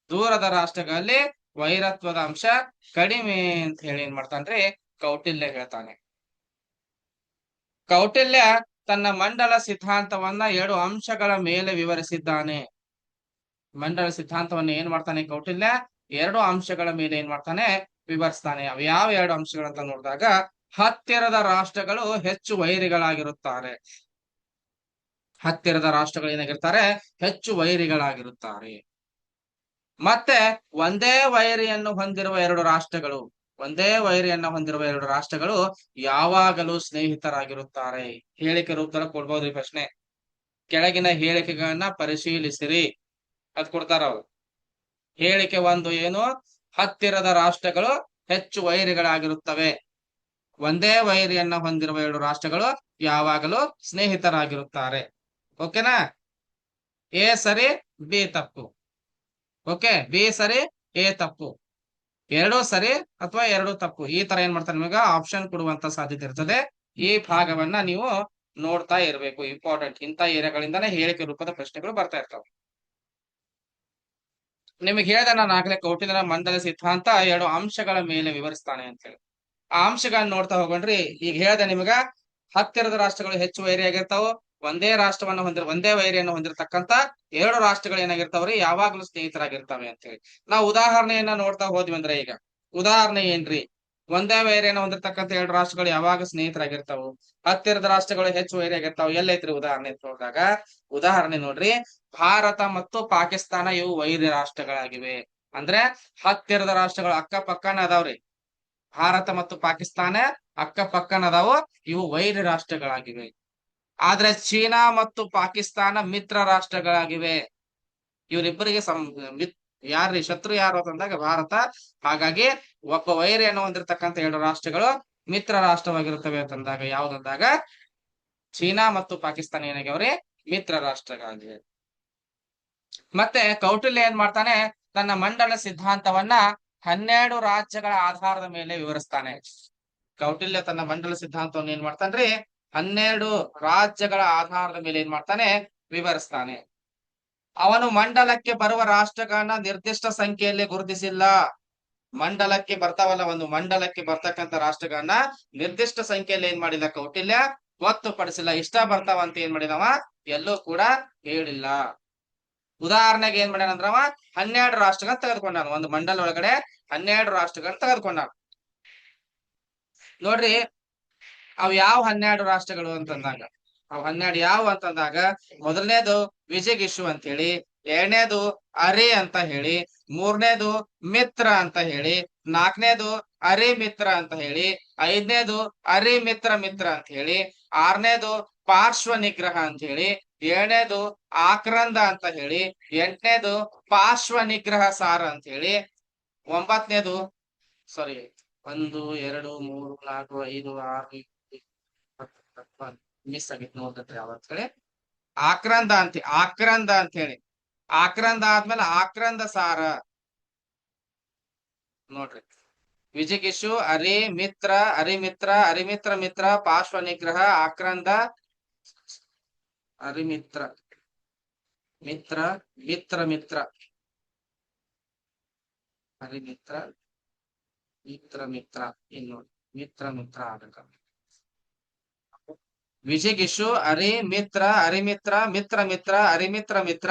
ದೂರದ ರಾಷ್ಟ್ರಗಳಲ್ಲಿ ವೈರತ್ವದ ಅಂಶ ಕಡಿಮೆ ಅಂತ ಹೇಳಿ ಏನ್ ಮಾಡ್ತಾನ್ರಿ? ಕೌಟಿಲ್ಯ ಹೇಳ್ತಾನೆ. ಕೌಟಿಲ್ಯ ತನ್ನ ಮಂಡಲ ಸಿದ್ಧಾಂತವನ್ನ 2 ಅಂಶಗಳ ಮೇಲೆ ವಿವರಿಸಿದ್ದಾನೆ. ಮಂಡಲ ಸಿದ್ಧಾಂತವನ್ನ ಏನ್ ಮಾಡ್ತಾನೆ ಕೌಟಿಲ್ಯ? 2 ಅಂಶಗಳ ಮೇಲೆ ಏನ್ ಮಾಡ್ತಾನೆ? ವಿವರಿಸ್ತಾನೆ. ಅವು ಯಾವ 2 ಅಂಶಗಳಂತ ನೋಡಿದಾಗ, ಹತ್ತಿರದ ರಾಷ್ಟ್ರಗಳು ಹೆಚ್ಚು ವೈರಿಗಳಾಗಿರುತ್ತಾರೆ. ಹತ್ತಿರದ ರಾಷ್ಟ್ರಗಳು ಏನಾಗಿರ್ತಾರೆ? ಹೆಚ್ಚು ವೈರಿಗಳಾಗಿರುತ್ತಾರೆ. ಮತ್ತೆ ಒಂದೇ ವೈರಿಯನ್ನು ಹೊಂದಿರುವ 2 ರಾಷ್ಟ್ರಗಳು, ಒಂದೇ ವೈರಿಯನ್ನ ಹೊಂದಿರುವ 2 ರಾಷ್ಟ್ರಗಳು ಯಾವಾಗಲೂ ಸ್ನೇಹಿತರಾಗಿರುತ್ತಾರೆ. ಹೇಳಿಕೆ ರೂಪದಲ್ಲಿ ಕೊಡ್ಬೋದು ಈ ಪ್ರಶ್ನೆ. ಕೆಳಗಿನ ಹೇಳಿಕೆಗಳನ್ನ ಪರಿಶೀಲಿಸಿರಿ ಅದ್ ಕೊಡ್ತಾರ ಅವ್ರು. ಹೇಳಿಕೆ 1 ಏನು? ಹತ್ತಿರದ ರಾಷ್ಟ್ರಗಳು ಹೆಚ್ಚು ವೈರಿಗಳಾಗಿರುತ್ತವೆ. ಒಂದೇ ವೈರಿಯನ್ನ ಹೊಂದಿರುವ 2 ರಾಷ್ಟ್ರಗಳು ಯಾವಾಗಲೂ ಸ್ನೇಹಿತರಾಗಿರುತ್ತಾರೆ. ಓಕೆನಾ? ಎ ಸರಿ, ಬಿ ತಪ್ಪು. ಓಕೆ, ಬಿ ಸರಿ, ಎ ತಪ್ಪು. 2 ಸರಿ ಅಥವಾ 2 ತಪ್ಪು. ಈ ತರ ಏನ್ ಮಾಡ್ತಾರೆ? ನಿಮಗೆ ಆಪ್ಷನ್ ಕೊಡುವಂತ ಸಾಧ್ಯತೆ ಇರ್ತದೆ. ಈ ಭಾಗವನ್ನ ನೀವು ನೋಡ್ತಾ ಇರ್ಬೇಕು. ಇಂಪಾರ್ಟೆಂಟ್. ಇಂಥ ಏರಿಯಾಗಳಿಂದಾನೇ ಹೇಳಿಕೆ ರೂಪದ ಪ್ರಶ್ನೆಗಳು ಬರ್ತಾ ಇರ್ತವೆ. ನಿಮಗೆ ಹೇಳ್ದೆ ನಾನು ಆಗ್ಲೇ ಕೌಟಿಲ್ಯನ ಮಂಡಲ ಸಿದ್ಧಾಂತ 2 ಅಂಶಗಳ ಮೇಲೆ ವಿವರಿಸ್ತಾನೆ ಅಂತ ಹೇಳಿ. ಆ ಅಂಶಗಳನ್ನ ನೋಡ್ತಾ ಹೋಗೋಣ್ರಿ. ಈಗ ಹೇಳ್ದೆ ನಿಮಗ ಹತ್ತಿರದ ರಾಷ್ಟ್ರಗಳು ಹೆಚ್ಚು ವೈರಿಯಾಗಿರ್ತಾವ. ಒಂದೇ ವೈರಿಯನ್ನು ಹೊಂದಿರತಕ್ಕಂತ 2 ರಾಷ್ಟ್ರಗಳು ಏನಾಗಿರ್ತಾವ್ರಿ? ಯಾವಾಗ್ಲೂ ಸ್ನೇಹಿತರಾಗಿರ್ತವೆ ಅಂತ ಹೇಳಿ. ನಾವು ಉದಾಹರಣೆಯನ್ನ ನೋಡ್ತಾ ಹೋದ್ವಿ ಅಂದ್ರೆ, ಈಗ ಉದಾಹರಣೆ ಏನ್ರಿ? ಒಂದೇ ವೈರಿಯನ್ನು ಹೊಂದಿರತಕ್ಕಂತ 2 ರಾಷ್ಟ್ರಗಳು ಯಾವಾಗ ಸ್ನೇಹಿತರಾಗಿರ್ತಾವು? ಹತ್ತಿರದ ರಾಷ್ಟ್ರಗಳು ಹೆಚ್ಚು ವೈರಿಯಾಗಿರ್ತಾವ. ಎಲ್ಲೈತ್ರಿ ಉದಾಹರಣೆ ನೋಡಿದಾಗ? ಉದಾಹರಣೆ ನೋಡ್ರಿ, ಭಾರತ ಮತ್ತು ಪಾಕಿಸ್ತಾನ ಇವು ವೈರಿ ರಾಷ್ಟ್ರಗಳಾಗಿವೆ. ಅಂದ್ರೆ ಹತ್ತಿರದ ರಾಷ್ಟ್ರಗಳು ಅಕ್ಕಪಕ್ಕನ ಅದಾವ್ರಿ. ಭಾರತ ಮತ್ತು ಪಾಕಿಸ್ತಾನ ಅಕ್ಕಪಕ್ಕನ ಅದಾವು. ಇವು ವೈರಿ ರಾಷ್ಟ್ರಗಳಾಗಿವೆ. ಆದ್ರೆ ಚೀನಾ ಮತ್ತು ಪಾಕಿಸ್ತಾನ ಮಿತ್ರ ರಾಷ್ಟ್ರಗಳಾಗಿವೆ. ಇವರಿಬ್ಬರಿಗೆ ಯಾರ್ರಿ ಶತ್ರು ಯಾರು ಅಂತಂದಾಗ ಭಾರತ. ಹಾಗಾಗಿ ಒಬ್ಬ ವೈರಿಯನ್ನು ಹೊಂದಿರತಕ್ಕಂತ ಎರಡು ರಾಷ್ಟ್ರಗಳು ಮಿತ್ರ ರಾಷ್ಟ್ರವಾಗಿರುತ್ತವೆ ಅಂತಂದಾಗ ಯಾವ್ದಂದಾಗ ಚೀನಾ ಮತ್ತು ಪಾಕಿಸ್ತಾನ ಏನಾಗ್ಯವ್ರಿ ಮಿತ್ರ ರಾಷ್ಟ್ರಗಳಾಗಿವೆ. ಮತ್ತೆ ಕೌಟಿಲ್ಯ ಏನ್ ಮಾಡ್ತಾನೆ, ತನ್ನ ಮಂಡಲ ಸಿದ್ಧಾಂತವನ್ನ 12 ರಾಜ್ಯಗಳ ಆಧಾರದ ಮೇಲೆ ವಿವರಿಸ್ತಾನೆ. ಕೌಟಿಲ್ಯ ತನ್ನ ಮಂಡಲ ಸಿದ್ಧಾಂತವನ್ನು ಏನ್ ಮಾಡ್ತಾನ್ರಿ 12 ರಾಜ್ಯಗಳ ಆಧಾರದ ಮೇಲೆ ಏನ್ ಮಾಡ್ತಾನೆ ವಿವರಿಸ್ತಾನೆ. ಅವನು ಮಂಡಲಕ್ಕೆ ಬರುವ ರಾಷ್ಟ್ರಗಳನ್ನ ನಿರ್ದಿಷ್ಟ ಸಂಖ್ಯೆಯಲ್ಲಿ ಗುರುತಿಸಿಲ್ಲ. ಮಂಡಲಕ್ಕೆ ಬರ್ತಾವಲ್ಲ, ಒಂದು ಮಂಡಲಕ್ಕೆ ಬರ್ತಕ್ಕಂತ ರಾಷ್ಟ್ರಗಳನ್ನ ನಿರ್ದಿಷ್ಟ ಸಂಖ್ಯೆಯಲ್ಲಿ ಏನ್ ಮಾಡಿಲ್ಲ ಕೌಟಿಲ್ಯ ಗೊತ್ತುಪಡಿಸಿಲ್ಲ. ಇಷ್ಟ ಬರ್ತಾವಂತ ಏನ್ ಮಾಡಿದವ ಎಲ್ಲೂ ಕೂಡ ಹೇಳಿಲ್ಲ. ಉದಾಹರಣೆಗೆ ಏನ್ ಮಾಡ್ಯಾನ ಅಂದ್ರವ 12 ರಾಷ್ಟ್ರಗಳನ್ನ ತೆಗೆದುಕೊಂಡಾನ. ಒಂದು ಮಂಡಲ ಒಳಗಡೆ 12 ರಾಷ್ಟ್ರಗಳನ್ನ ತೆಗೆದುಕೊಂಡಾನ. ನೋಡ್ರಿ ಅವ್ ಯಾವ 12 ರಾಷ್ಟ್ರಗಳು ಅಂತಂದಾಗ, ಅವ್ 12 ಯಾವ ಅಂತಂದಾಗ ಮೊದಲನೇದು ವಿಜಯಗಿಶು ಅಂತ ಹೇಳಿ, ಎರಡನೇದು ಅರೆ ಅಂತ ಹೇಳಿ, ಮೂರನೇದು ಮಿತ್ರ ಅಂತ ಹೇಳಿ, ನಾಲ್ಕನೇದು ಅರೆ ಮಿತ್ರ ಅಂತ ಹೇಳಿ, ಐದನೇದು ಅರೆ ಮಿತ್ರ ಮಿತ್ರ ಅಂತ ಹೇಳಿ, ಆರನೇದು ಪಾರ್ಶ್ವ ನಿಗ್ರಹ ಅಂತ ಹೇಳಿ, ಏಳನೇದು ಆಕ್ರಂದ ಅಂತ ಹೇಳಿ, ಎಂಟನೇದು ಪಾರ್ಶ್ವ ನಿಗ್ರಹ ಸಾರ ಅಂತ ಹೇಳಿ, ಒಂಬತ್ತನೇದು ಸಾರಿ 1 2 3 4 5 6 ಮಿಸ್ ಆಗಿತ್ತು ನೋಡ್ರಿ ಯಾವತ್ ಕಡೆ ಆಕ್ರಂದ ಅಂತ ಹೇಳಿ, ಆಕ್ರಂದ ಆದ್ಮೇಲೆ ಆಕ್ರಂದ ಸಾರ ನೋಡ್ರಿ. ವಿಜಿಗಿಷು ಅರಿಮಿತ್ರ ಅರಿಮಿತ್ರ ಅರಿಮಿತ್ರ ಮಿತ್ರ ಪಾರ್ಶ್ವ ನಿಗ್ರಹ ಆಕ್ರಂದ ಅರಿಮಿತ್ರ ಮಿತ್ರ ಮಿತ್ರ ಮಿತ್ರ ಅರಿಮಿತ್ರ ಮಿತ್ರ ಮಿತ್ರ ಇನ್ನು ಮಿತ್ರ ಮಿತ್ರ ಆಗಕ ವಿಜಿಗಿಷು ಅರಿಮಿತ್ರ ಅರಿಮಿತ್ರ ಮಿತ್ರ ಮಿತ್ರ ಅರಿಮಿತ್ರ ಮಿತ್ರ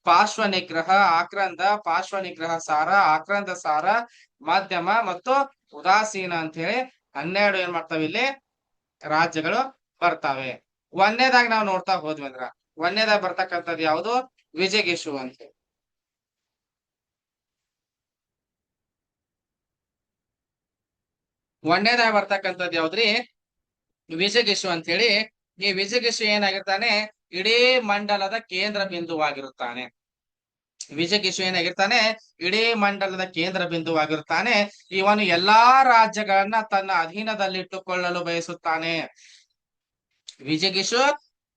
ಪಾರ್ಶ್ವ ನಿಗ್ರಹ ಆಕ್ರಂದ ಪಾರ್ಶ್ವ ನಿಗ್ರಹ ಸಾರ ಆಕ್ರಂದ ಸಾರ ಮಾಧ್ಯಮ ಮತ್ತು ಉದಾಸೀನ ಅಂತ ಹೇಳಿ 12 ಏನ್ ಮಾಡ್ತಾವ ಇಲ್ಲಿ ರಾಜ್ಯಗಳು ಬರ್ತಾವೆ. ಒಂದನೇದಾಗ ನಾವು ನೋಡ್ತಾ ಹೋದ್ವಿ ಅಂದ್ರ ಒಂದನೇದಾಗ ಬರ್ತಕ್ಕಂಥದ್ದು ಯಾವುದು ವಿಜಯಗಿಷು ಅಂತ ಹೇಳಿ. ಒಂದನೇದಾಗ ಬರ್ತಕ್ಕಂಥದ್ದು ಯಾವ್ದ್ರಿ ವಿಜಯಗಿಷು ಅಂತ ಹೇಳಿ. ಈ ವಿಜಯಗಿಷು ಏನಾಗಿರ್ತಾನೆ ಇಡೀ ಮಂಡಲದ ಕೇಂದ್ರ ಬಿಂದುವಾಗಿರುತ್ತಾನೆ. ವಿಜಯಗಿಷು ಏನಾಗಿರ್ತಾನೆ ಇಡೀ ಮಂಡಲದ ಕೇಂದ್ರ ಬಿಂದುವಾಗಿರುತ್ತಾನೆ. ಇವನು ಎಲ್ಲಾ ರಾಜ್ಯಗಳನ್ನ ತನ್ನ ಅಧೀನದಲ್ಲಿಟ್ಟುಕೊಳ್ಳಲು ಬಯಸುತ್ತಾನೆ. ವಿಜಯಗಿಷು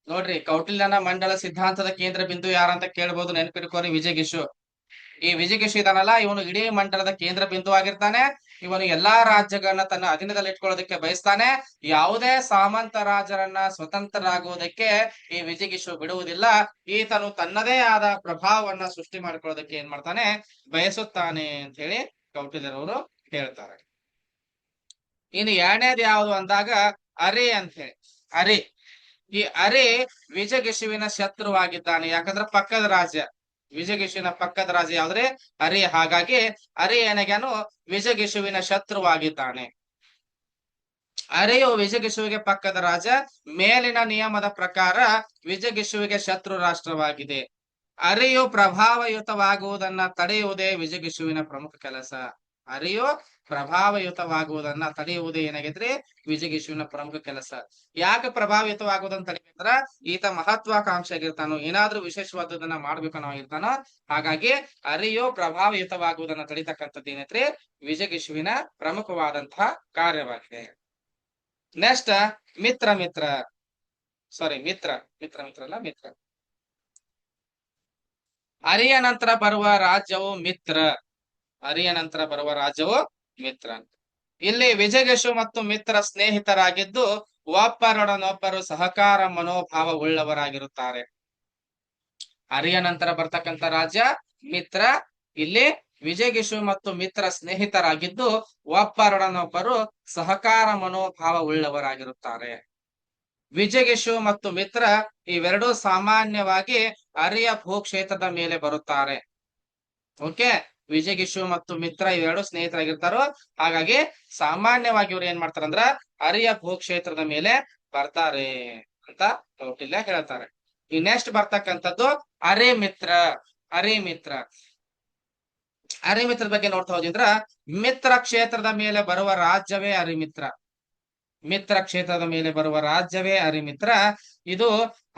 ನೋಡ್ರಿ ಕೌಟಿಲ್ಯನ ಮಂಡಲ ಸಿದ್ಧಾಂತದ ಕೇಂದ್ರ ಬಿಂದು ಯಾರಂತ ಕೇಳ್ಬೋದು, ನೆನಪಿಟ್ಕೋರಿ ವಿಜಯಗಿಷು. ಈ ವಿಜಯಗಿಷು ಇದಾನಲ್ಲ ಇವನು ಇಡೀ ಮಂಡಲದ ಕೇಂದ್ರ ಬಿಂದು ಆಗಿರ್ತಾನೆ. ಇವನು ಎಲ್ಲಾ ರಾಜ್ಯಗಳನ್ನ ತನ್ನ ಅಧೀನದಲ್ಲಿ ಇಟ್ಕೊಳ್ಳೋದಕ್ಕೆ ಬಯಸ್ತಾನೆ. ಯಾವುದೇ ಸಾಮಂತ ರಾಜರನ್ನ ಸ್ವತಂತ್ರರಾಗುವುದಕ್ಕೆ ಈ ವಿಜಯಗಿಷು ಬಿಡುವುದಿಲ್ಲ. ಈತನು ತನ್ನದೇ ಆದ ಪ್ರಭಾವವನ್ನ ಸೃಷ್ಟಿ ಮಾಡ್ಕೊಳ್ಳೋದಕ್ಕೆ ಏನ್ ಮಾಡ್ತಾನೆ ಬಯಸುತ್ತಾನೆ ಅಂತ ಹೇಳಿ ಕೌಟಿಲ್ಯರವರು ಹೇಳ್ತಾರೆ. ಇನ್ನು ಎರಡನೇದು ಯಾವುದು ಅಂದಾಗ ಅರೆ ಅಂತ ಹೇಳಿ. ಅರೆ ಈ ಅರೆ ವಿಜಯಗಿಷುವಿನ ಶತ್ರುವಾಗಿದ್ದಾನೆ. ಯಾಕಂದ್ರೆ ಪಕ್ಕದ ರಾಜ್ಯ, ವಿಜಯಗಿಷುವಿನ ಪಕ್ಕದ ರಾಜ್ಯ ಯಾವ್ದ್ರೆ ಅರೆ. ಹಾಗಾಗಿ ಅರೆ ಏನಾಗ್ಯಾನು ವಿಜಯಗಿಷುವಿನ ಶತ್ರುವಾಗಿದ್ದಾನೆ. ಅರೆಯು ವಿಜಯಗಿಷುವಿಗೆ ಪಕ್ಕದ ರಾಜ. ಮೇಲಿನ ನಿಯಮದ ಪ್ರಕಾರ ವಿಜಯಗಿಷುವಿಗೆ ಶತ್ರು ರಾಷ್ಟ್ರವಾಗಿದೆ. ಅರೆಯು ಪ್ರಭಾವಯುತವಾಗುವುದನ್ನ ತಡೆಯುವುದೇ ವಿಜಯಗಿಷುವಿನ ಪ್ರಮುಖ ಕೆಲಸ. ಅರೆಯು ಪ್ರಭಾವಯುತವಾಗುವುದನ್ನ ತಡೆಯುವುದೇ ಏನಾಗಿದ್ರಿ ವಿಜಯಗಿಷುವಿನ ಪ್ರಮುಖ ಕೆಲಸ. ಯಾಕೆ ಪ್ರಭಾವಿತವಾಗುವುದನ್ನ ತಡೆಯಂದ್ರ ಈತ ಮಹತ್ವಾಕಾಂಕ್ಷಿ ಆಗಿರ್ತಾನೋ, ಏನಾದ್ರೂ ವಿಶೇಷವಾದದನ್ನ ಮಾಡ್ಬೇಕನ್ನೋ ಆಗಿರ್ತಾನೋ. ಹಾಗಾಗಿ ಅರೆಯು ಪ್ರಭಾವಯುತವಾಗುವುದನ್ನ ತಡಿತಕ್ಕಂಥದ್ದು ಏನೈತ್ರಿ ವಿಜಯಗಿಷುವಿನ ಪ್ರಮುಖವಾದಂತಹ ಕಾರ್ಯವಾಗಿದೆ. ನೆಕ್ಸ್ಟ್ ಮಿತ್ರ ಮಿತ್ರ ಸಾರಿ ಮಿತ್ರ ಮಿತ್ರ ಮಿತ್ರ ಅಲ್ಲ ಮಿತ್ರ. ಅರಿಯ ನಂತರ ಬರುವ ರಾಜ್ಯವು ಮಿತ್ರ. ಅರಿಯ ನಂತರ ಬರುವ ರಾಜ್ಯವು ಮಿತ್ರ. ಇಲ್ಲಿ ವಿಜಯಗಿಷು ಮತ್ತು ಮಿತ್ರ ಸ್ನೇಹಿತರಾಗಿದ್ದು ಒಬ್ಬರೊಡನೊಬ್ಬರು ಸಹಕಾರ ಮನೋಭಾವ ಉಳ್ಳವರಾಗಿರುತ್ತಾರೆ. ಅರಿಯ ನಂತರ ಬರ್ತಕ್ಕಂಥ ರಾಜ್ಯ ಮಿತ್ರ. ಇಲ್ಲಿ ವಿಜಯಗಿಷು ಮತ್ತು ಮಿತ್ರ ಸ್ನೇಹಿತರಾಗಿದ್ದು ಒಬ್ಬರೊಡನೊಬ್ಬರು ಸಹಕಾರ ಮನೋಭಾವ ಉಳ್ಳವರಾಗಿರುತ್ತಾರೆ. ವಿಜಯಗಿಷು ಮತ್ತು ಮಿತ್ರ ಇವೆರಡೂ ಸಾಮಾನ್ಯವಾಗಿ ಅರಿಯ ಭೂಕ್ಷೇತ್ರದ ಮೇಲೆ ಬರುತ್ತಾರೆ. ಓಕೆ, ವಿಜಯಗಿಷು ಮತ್ತು ಮಿತ್ರ ಇವೆರಡು ಸ್ನೇಹಿತರಾಗಿರ್ತಾರೋ. ಹಾಗಾಗಿ ಸಾಮಾನ್ಯವಾಗಿ ಇವ್ರು ಏನ್ ಮಾಡ್ತಾರಂದ್ರ ಅರಿಯ ಭೂಕ್ಷೇತ್ರದ ಮೇಲೆ ಬರ್ತಾರೆ ಅಂತ ಕೌಟಿಲ್ಯ ಹೇಳ್ತಾರೆ. ಈ ನೆಕ್ಸ್ಟ್ ಬರ್ತಕ್ಕಂಥದ್ದು ಅರೆ ಮಿತ್ರ. ಅರೆ ಮಿತ್ರ ಅರೆ ಮಿತ್ರದ ಬಗ್ಗೆ ನೋಡ್ತಾ ಹೋದ್ರಂದ್ರ ಮಿತ್ರ ಕ್ಷೇತ್ರದ ಮೇಲೆ ಬರುವ ರಾಜ್ಯವೇ ಅರೆ ಮಿತ್ರ. ಮಿತ್ರ ಕ್ಷೇತ್ರದ ಮೇಲೆ ಬರುವ ರಾಜ್ಯವೇ ಅರಿಮಿತ್ರ. ಇದು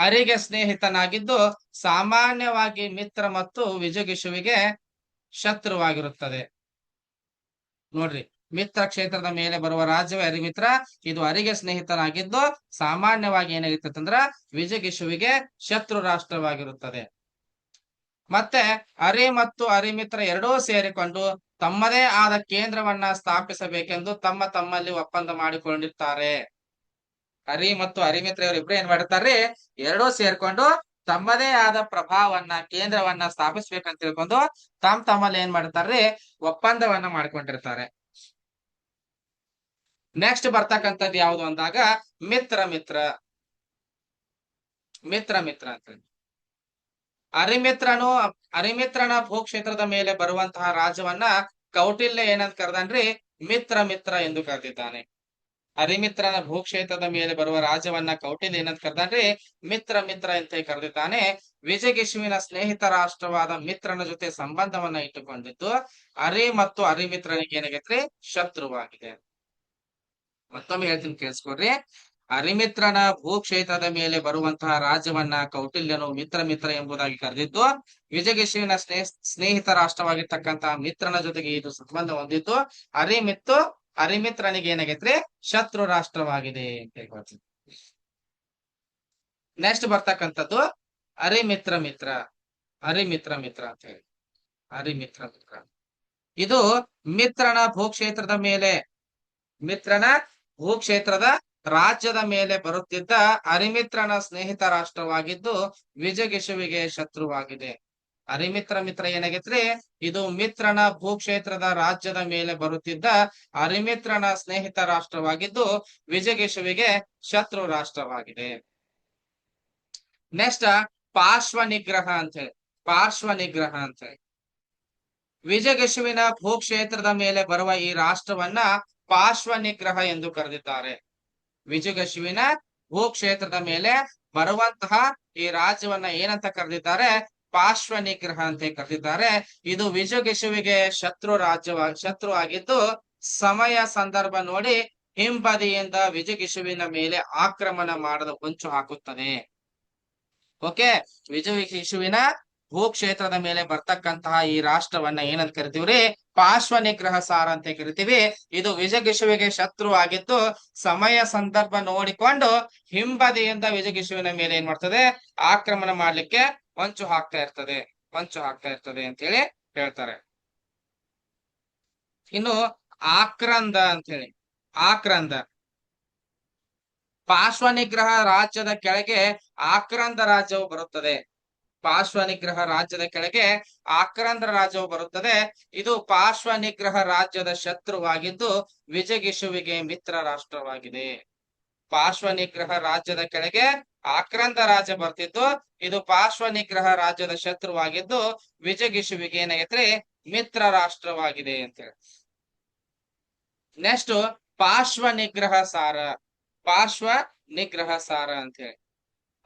ಅರಿಗೆ ಸ್ನೇಹಿತನಾಗಿದ್ದು ಸಾಮಾನ್ಯವಾಗಿ ಮಿತ್ರ ಮತ್ತು ವಿಜಗಿಷುವಿಗೆ ಶತ್ರುವಾಗಿರುತ್ತದೆ. ನೋಡ್ರಿ, ಮಿತ್ರ ಕ್ಷೇತ್ರದ ಮೇಲೆ ಬರುವ ರಾಜ್ಯವೇ ಅರಿಮಿತ್ರ. ಇದು ಅರಿಗೆ ಸ್ನೇಹಿತನಾಗಿದ್ದು ಸಾಮಾನ್ಯವಾಗಿ ಏನಾಗಿರ್ತಂದ್ರ ವಿಜಗಿಷುವಿಗೆ ಶತ್ರು ರಾಷ್ಟ್ರವಾಗಿರುತ್ತದೆ. ಮತ್ತೆ ಅರಿ ಮತ್ತು ಅರಿಮಿತ್ರ ಎರಡೂ ಸೇರಿಕೊಂಡು ತಮ್ಮದೇ ಆದ ಕೇಂದ್ರವನ್ನ ಸ್ಥಾಪಿಸಬೇಕೆಂದು ತಮ್ಮ ತಮ್ಮಲ್ಲಿ ಒಪ್ಪಂದ ಮಾಡಿಕೊಂಡಿರ್ತಾರೆ. ಅರಿ ಮತ್ತು ಅರಿಮಿತ್ರ ಇವರಿಬ್ರು ಏನ್ ಮಾಡಿರ್ತಾರೆ, ಎರಡೂ ಸೇರ್ಕೊಂಡು ತಮ್ಮದೇ ಆದ ಪ್ರಭಾವವನ್ನ ಕೇಂದ್ರವನ್ನ ಸ್ಥಾಪಿಸ್ಬೇಕಂತ ತಿಳ್ಕೊಂಡು ತಮ್ಮಲ್ಲಿ ಏನ್ ಮಾಡ್ತಾರ್ರಿ, ಒಪ್ಪಂದವನ್ನ ಮಾಡ್ಕೊಂಡಿರ್ತಾರೆ. ನೆಕ್ಸ್ಟ್ ಬರ್ತಕ್ಕಂಥದ್ದು ಯಾವುದು ಅಂದಾಗ ಮಿತ್ರ ಮಿತ್ರ ಮಿತ್ರ ಮಿತ್ರ ಅಂತ. ಅರಿಮಿತ್ರನ ಭೂಕ್ಷೇತ್ರದ ಮೇಲೆ ಬರುವಂತಹ ರಾಜ್ಯವನ್ನ ಕೌಟಿಲ್ಯ ಏನಂತ ಕರೆದನ್ರಿ, ಮಿತ್ರ ಮಿತ್ರ ಎಂದು ಕರೆದಿದ್ದಾನೆ. ಅರಿಮಿತ್ರನ ಭೂಕ್ಷೇತ್ರದ ಮೇಲೆ ಬರುವ ರಾಜ್ಯವನ್ನ ಕೌಟಿಲ್ಯ ಏನಂತ ಕರೆದನ್ರಿ, ಮಿತ್ರ ಮಿತ್ರ ಅಂತ ಕರೆದಿದ್ದಾನೆ. ವಿಜಯಗಿಶುವಿನ ಸ್ನೇಹಿತ ರಾಷ್ಟ್ರವಾದ ಮಿತ್ರನ ಜೊತೆ ಸಂಬಂಧವನ್ನ ಇಟ್ಟುಕೊಂಡಿದ್ದು ಅರಿ ಮತ್ತು ಅರಿಮಿತ್ರನಿಗೆ ಏನಾಗೈತ್ರಿ, ಶತ್ರುವಾಗಿದೆ. ಮತ್ತೊಮ್ಮೆ ಹೇಳ್ತೀನಿ, ಕೇಳಿಸ್ಕೊಡ್ರಿ. ಅರಿಮಿತ್ರನ ಭೂಕ್ಷೇತ್ರದ ಮೇಲೆ ಬರುವಂತಹ ರಾಜ್ಯವನ್ನ ಕೌಟಿಲ್ಯನು ಮಿತ್ರ ಮಿತ್ರ ಎಂಬುದಾಗಿ ಕರೆದಿದ್ದು ವಿಜಯಗಿಶುವಿನ ಸ್ನೇಹಿತ ರಾಷ್ಟ್ರವಾಗಿರ್ತಕ್ಕಂತಹ ಮಿತ್ರನ ಜೊತೆಗೆ ಇದು ಸಂಬಂಧ ಹೊಂದಿದ್ದು ಅರಿಮಿತ್ರನಿಗೆ ಏನಾಗೈತ್ರಿ, ಶತ್ರು ರಾಷ್ಟ್ರವಾಗಿದೆ ಅಂತ ಹೇಳ್ಕೊಳ್ತೀವಿ. ನೆಕ್ಸ್ಟ್ ಬರ್ತಕ್ಕಂಥದ್ದು ಅರಿಮಿತ್ರ ಮಿತ್ರ ಅರಿಮಿತ್ರ ಮಿತ್ರ ಅಂತ ಹೇಳಿ. ಅರಿಮಿತ್ರ ಮಿತ್ರ ಇದು ಮಿತ್ರನ ಭೂಕ್ಷೇತ್ರದ ರಾಜ್ಯದ ಮೇಲೆ ಬರುತ್ತಿದ್ದ ಅರಿಮಿತ್ರನ ಸ್ನೇಹಿತ ರಾಷ್ಟ್ರವಾಗಿದ್ದು ವಿಜಯಗಿಶುವಿಗೆ ಶತ್ರುವಾಗಿದೆ. ಅರಿಮಿತ್ರ ಮಿತ್ರ ಏನಾಗೈತ್ರಿ, ಇದು ಮಿತ್ರನ ಭೂಕ್ಷೇತ್ರದ ರಾಜ್ಯದ ಮೇಲೆ ಬರುತ್ತಿದ್ದ ಅರಿಮಿತ್ರನ ಸ್ನೇಹಿತ ರಾಷ್ಟ್ರವಾಗಿದ್ದು ವಿಜಯಗಿಶುವಿಗೆ ಶತ್ರು ರಾಷ್ಟ್ರವಾಗಿದೆ. ನೆಕ್ಸ್ಟ್ ಪಾರ್ಶ್ವ ನಿಗ್ರಹ ಅಂತ ಹೇಳಿ. ವಿಜಯಗಿಶುವಿನ ಭೂಕ್ಷೇತ್ರದ ಮೇಲೆ ಬರುವ ಈ ರಾಷ್ಟ್ರವನ್ನ ಪಾರ್ಶ್ವ ನಿಗ್ರಹ ಎಂದು ಕರೆದಿದ್ದಾರೆ. ವಿಜಯಗಿಶುವಿನ ಭೂಕ್ಷೇತ್ರದ ಮೇಲೆ ಬರುವಂತಹ ಈ ರಾಜ್ಯವನ್ನ ಏನಂತ ಕರೆದಿದ್ದಾರೆ, ಪಾರ್ಶ್ವ ನಿಗ್ರಹ ಅಂತ ಕರೆದಿದ್ದಾರೆ. ಇದು ವಿಜಯಗಿಶುವಿಗೆ ಶತ್ರು ಆಗಿದ್ದು ಸಮಯ ಸಂದರ್ಭ ನೋಡಿ ಹಿಂಬದಿಯಿಂದ ವಿಜಯಗಿಶುವಿನ ಮೇಲೆ ಆಕ್ರಮಣ ಮಾಡಲು ಹೊಂಚು ಹಾಕುತ್ತದೆ. ಓಕೆ, ವಿಜಯಗಿಶುವಿನ ಭೂಕ್ಷೇತ್ರದ ಮೇಲೆ ಬರ್ತಕ್ಕಂತಹ ಈ ರಾಷ್ಟ್ರವನ್ನ ಏನಂತ ಕರಿತೀವ್ರಿ, ಪಾರ್ಶ್ವ ನಿಗ್ರಹ ಸಾರ ಅಂತ ಕರಿತೀವಿ. ಇದು ವಿಜಯಗಿಶುವಿಗೆ ಶತ್ರು ಆಗಿದ್ದು ಸಮಯ ಸಂದರ್ಭ ನೋಡಿಕೊಂಡು ಹಿಂಬದಿಯಿಂದ ವಿಜಯಗಿಶುವಿನ ಮೇಲೆ ಏನ್ ಮಾಡ್ತದೆ, ಆಕ್ರಮಣ ಮಾಡ್ಲಿಕ್ಕೆ ಹೊಂಚು ಹಾಕ್ತಾ ಇರ್ತದೆ ಅಂತ ಹೇಳಿ ಹೇಳ್ತಾರೆ. ಇನ್ನು ಆಕ್ರಂದ ಅಂತ ಹೇಳಿ. ಪಾರ್ಶ್ವ ನಿಗ್ರಹ ರಾಜ್ಯದ ಕೆಳಗೆ ಆಕ್ರಂದ ರಾಜ್ಯವು ಬರುತ್ತದೆ. ಪಾರ್ಶ್ವ ನಿಗ್ರಹ ರಾಜ್ಯದ ಕೆಳಗೆ ಆಕ್ರಂದ ರಾಜ್ಯವು ಬರುತ್ತದೆ. ಇದು ಪಾರ್ಶ್ವ ನಿಗ್ರಹ ರಾಜ್ಯದ ಶತ್ರುವಾಗಿದ್ದು ವಿಜಯಗಿಶುವಿಗೆ ಮಿತ್ರ ರಾಷ್ಟ್ರವಾಗಿದೆ. ಪಾರ್ಶ್ವ ನಿಗ್ರಹ ರಾಜ್ಯದ ಕೆಳಗೆ ಆಕ್ರಂದ ರಾಜ್ಯ ಬರ್ತಿದ್ದು ಇದು ಪಾರ್ಶ್ವ ನಿಗ್ರಹ ರಾಜ್ಯದ ಶತ್ರುವಾಗಿದ್ದು ವಿಜಯಗಿಶುವಿಗೆ ಏನಾಗೈತ್ರಿ, ಮಿತ್ರ ರಾಷ್ಟ್ರವಾಗಿದೆ ಅಂತ ಹೇಳಿ. ನೆಕ್ಸ್ಟ್ ಪಾರ್ಶ್ವ ನಿಗ್ರಹ ಸಾರ ಅಂತ ಹೇಳಿ.